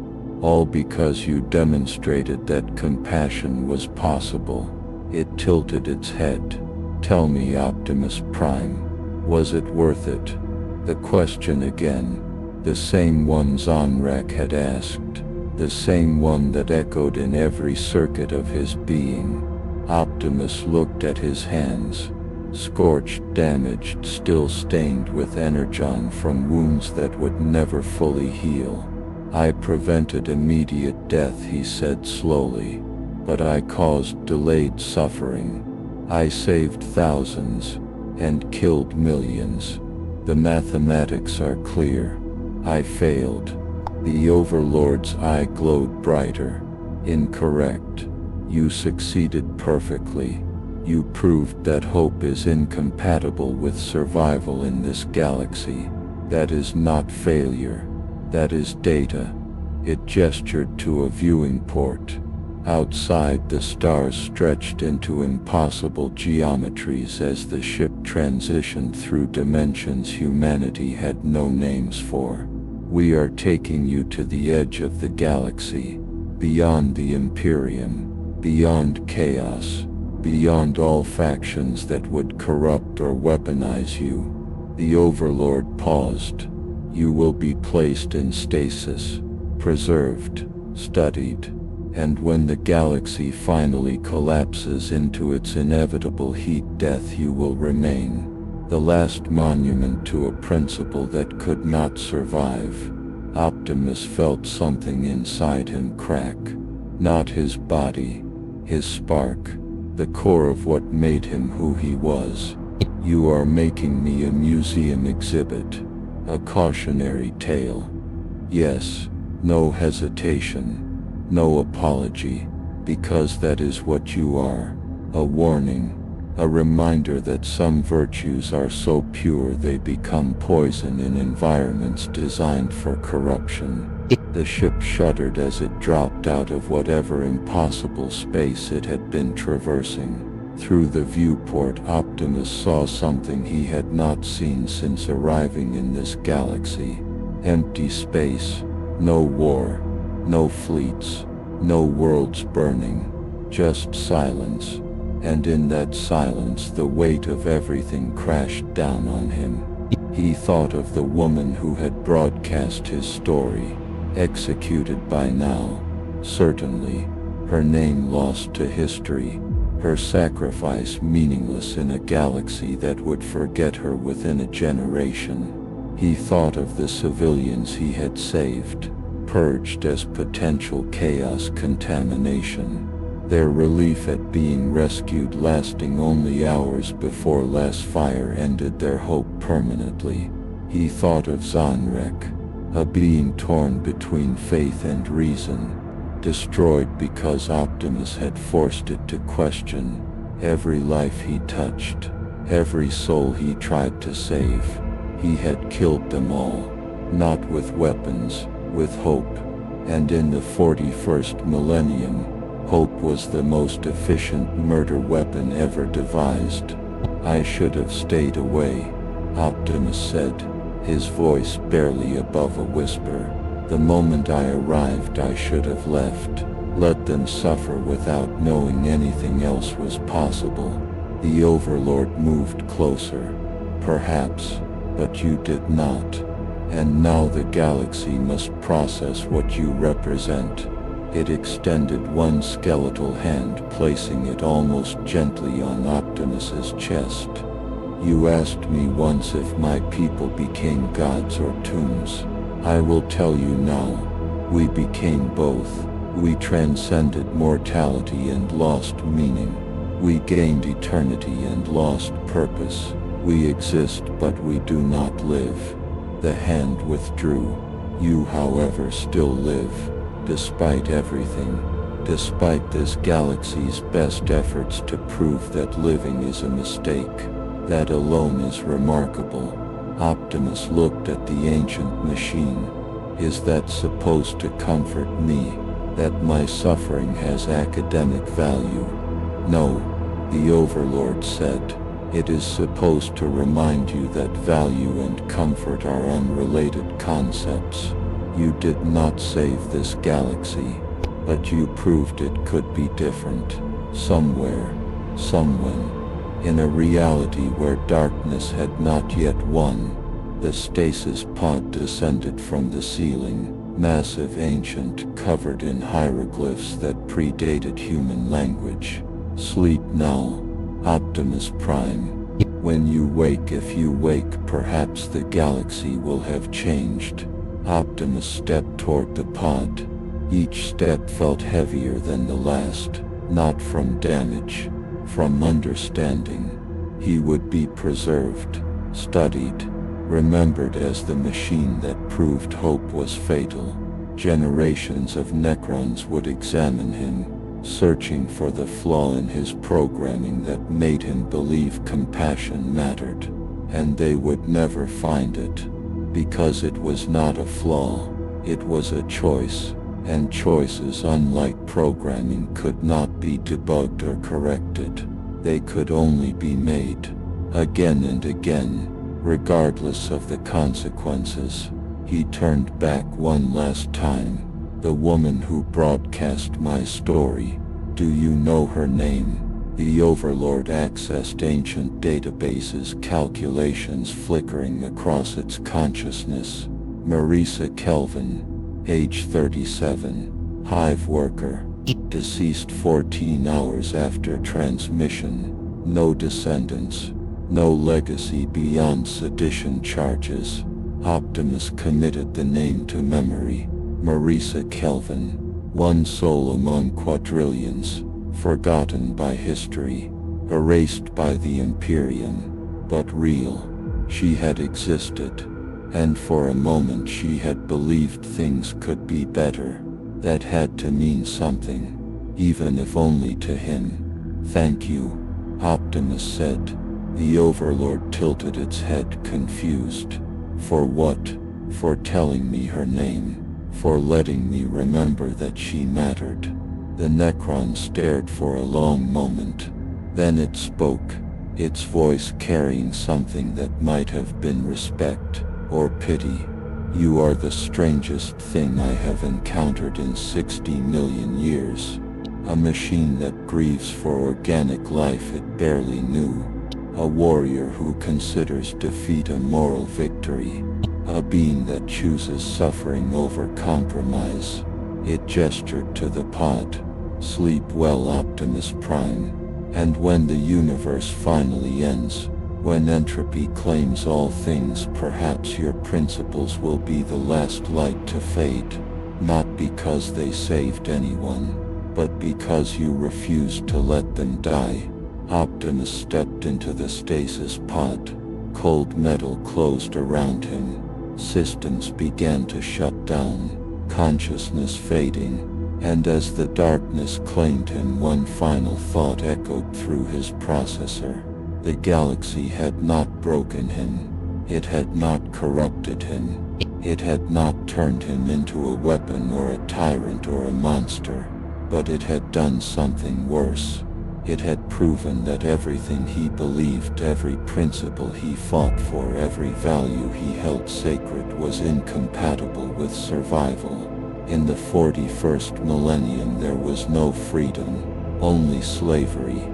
All because you demonstrated that compassion was possible. It tilted its head. Tell me, Optimus Prime, was it worth it? The question again. The same one Zonrak had asked. The same one that echoed in every circuit of his being. Optimus looked at his hands. Scorched, damaged, still stained with energon from wounds that would never fully heal. I prevented immediate death, he said slowly, but I caused delayed suffering. I saved thousands and killed millions. The mathematics are clear. I failed. The Overlord's eye glowed brighter. Incorrect. You succeeded perfectly. You proved that hope is incompatible with survival in this galaxy. That is not failure. That is data. It gestured to a viewing port. Outside, the stars stretched into impossible geometries as the ship transitioned through dimensions humanity had no names for. We are taking you to the edge of the galaxy, beyond the Imperium, beyond chaos, beyond all factions that would corrupt or weaponize you. The Overlord paused. You will be placed in stasis, preserved, studied, and when the galaxy finally collapses into its inevitable heat death, you will remain. The last monument to a principle that could not survive. Optimus felt something inside him crack. Not his body, his spark, the core of what made him who he was. You are making me a museum exhibit, a cautionary tale. Yes, no hesitation, no apology, because that is what you are. A warning, a reminder that some virtues are so pure they become poison in environments designed for corruption. The ship shuddered as it dropped out of whatever impossible space it had been traversing. Through the viewport, Optimus saw something he had not seen since arriving in this galaxy. Empty space, no war, no fleets, no worlds burning, just silence. And in that silence the weight of everything crashed down on him. He thought of the woman who had broadcast his story, executed by now, certainly, her name lost to history, her sacrifice meaningless in a galaxy that would forget her within a generation. He thought of the civilians he had saved, purged as potential chaos contamination. Their relief at being rescued lasting only hours before last fire ended their hope permanently. He thought of Zonrak, a being torn between faith and reason, destroyed because Optimus had forced it to question every life he touched, every soul he tried to save. He had killed them all, not with weapons, with hope. And in the 41st millennium, hope was the most efficient murder weapon ever devised. I should have stayed away, Optimus said, his voice barely above a whisper. The moment I arrived, I should have left, let them suffer without knowing anything else was possible. The Overlord moved closer. Perhaps, but you did not. And now the galaxy must process what you represent. It extended one skeletal hand, placing it almost gently on Optimus's chest. You asked me once if my people became gods or tombs. I will tell you now. We became both. We transcended mortality and lost meaning. We gained eternity and lost purpose. We exist, but we do not live. The hand withdrew. You, however, still live. Despite everything, Despite this galaxy's best efforts to prove that living is a mistake, that alone is remarkable. Optimus looked at the ancient machine. Is that supposed to comfort me, that my suffering has academic value? No, the Overlord said. It is supposed to remind you that value and comfort are unrelated concepts. You did not save this galaxy, but you proved it could be different. Somewhere, someone, in a reality where darkness had not yet won. The stasis pod descended from the ceiling, massive, ancient, covered in hieroglyphs that predated human language. Sleep now, Optimus Prime. When you wake, if you wake, perhaps the galaxy will have changed. Optimus stepped toward the pod. Each step felt heavier than the last, not from damage, from understanding. He would be preserved, studied, remembered as the machine that proved hope was fatal. Generations of Necrons would examine him, searching for the flaw in his programming that made him believe compassion mattered. And they would never find it, because it was not a flaw, it was a choice, and choices, unlike programming, could not be debugged or corrected. They could only be made, again and again, regardless of the consequences. He turned back one last time. The woman who broadcast my story. Do you know her name? The Overlord accessed ancient databases, calculations flickering across its consciousness. Marisa Kelvin, age 37, hive worker, deceased 14 hours after transmission. No descendants, no legacy beyond sedition charges. Optimus committed the name to memory. Marisa Kelvin, one soul among quadrillions, forgotten by history, erased by the Imperium, but real. She had existed, and for a moment she had believed things could be better. That had to mean something, even if only to him. Thank you, Optimus said. The Overlord tilted its head, confused. For what? For telling me her name. For letting me remember that she mattered. The Necron stared for a long moment. Then it spoke, its voice carrying something that might have been respect, or pity. You are the strangest thing I have encountered in 60 million years. A machine that grieves for organic life it barely knew. A warrior who considers defeat a moral victory. A being that chooses suffering over compromise. It gestured to the pod. Sleep well, Optimus Prime. And when the universe finally ends, when entropy claims all things, perhaps your principles will be the last light to fade. Not because they saved anyone, but because you refused to let them die. Optimus stepped into the stasis pod. Cold metal closed around him. Systems began to shut down, consciousness fading, and as the darkness claimed him, one final thought echoed through his processor. The galaxy had not broken him. It had not corrupted him. It had not turned him into a weapon or a tyrant or a monster, but it had done something worse. It had proven that everything he believed, every principle he fought for, every value he held sacred was incompatible with survival. In the 41st millennium there was no freedom, only slavery.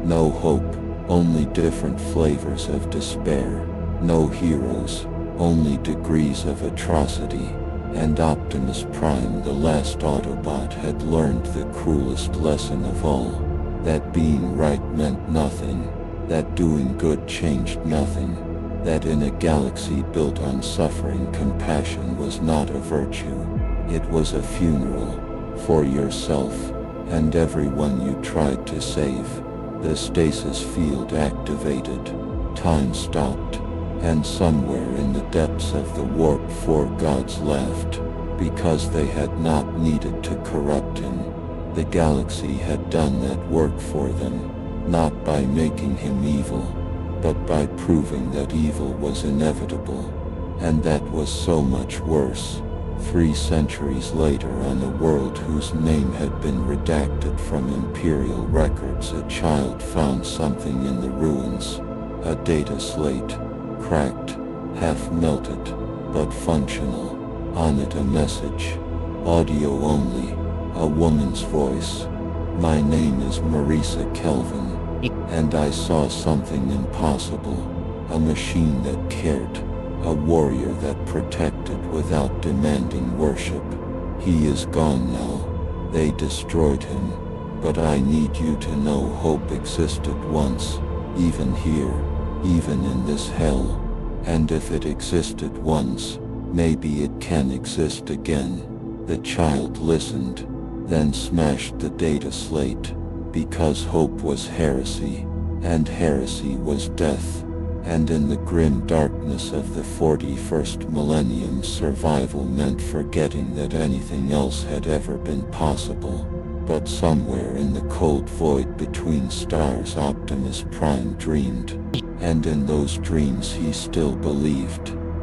No hope, only different flavors of despair. No heroes, only degrees of atrocity. And Optimus Prime, the last Autobot, had learned the cruelest lesson of all. That being right meant nothing, that doing good changed nothing, that in a galaxy built on suffering compassion was not a virtue. It was a funeral, for yourself, and everyone you tried to save. The stasis field activated, time stopped, and somewhere in the depths of the warp 4 gods laughed, because they had not needed to corrupt him. The galaxy had done that work for them, not by making him evil, but by proving that evil was inevitable. And that was so much worse. 3 centuries later, on a world whose name had been redacted from Imperial records, a child found something in the ruins. A data slate, cracked, half melted, but functional. On it a message, audio only, a woman's voice. My name is Marisa Kelvin, and I saw something impossible. A machine that cared, a warrior that protected without demanding worship. He is gone now. They destroyed him. But I need you to know hope existed once, even here, even in this hell. And if it existed once, maybe it can exist again. The child listened, then smashed the data slate, because hope was heresy, and heresy was death. And in the grim darkness of the 41st millennium, survival meant forgetting that anything else had ever been possible. But somewhere in the cold void between stars, Optimus Prime dreamed. And in those dreams he still believed.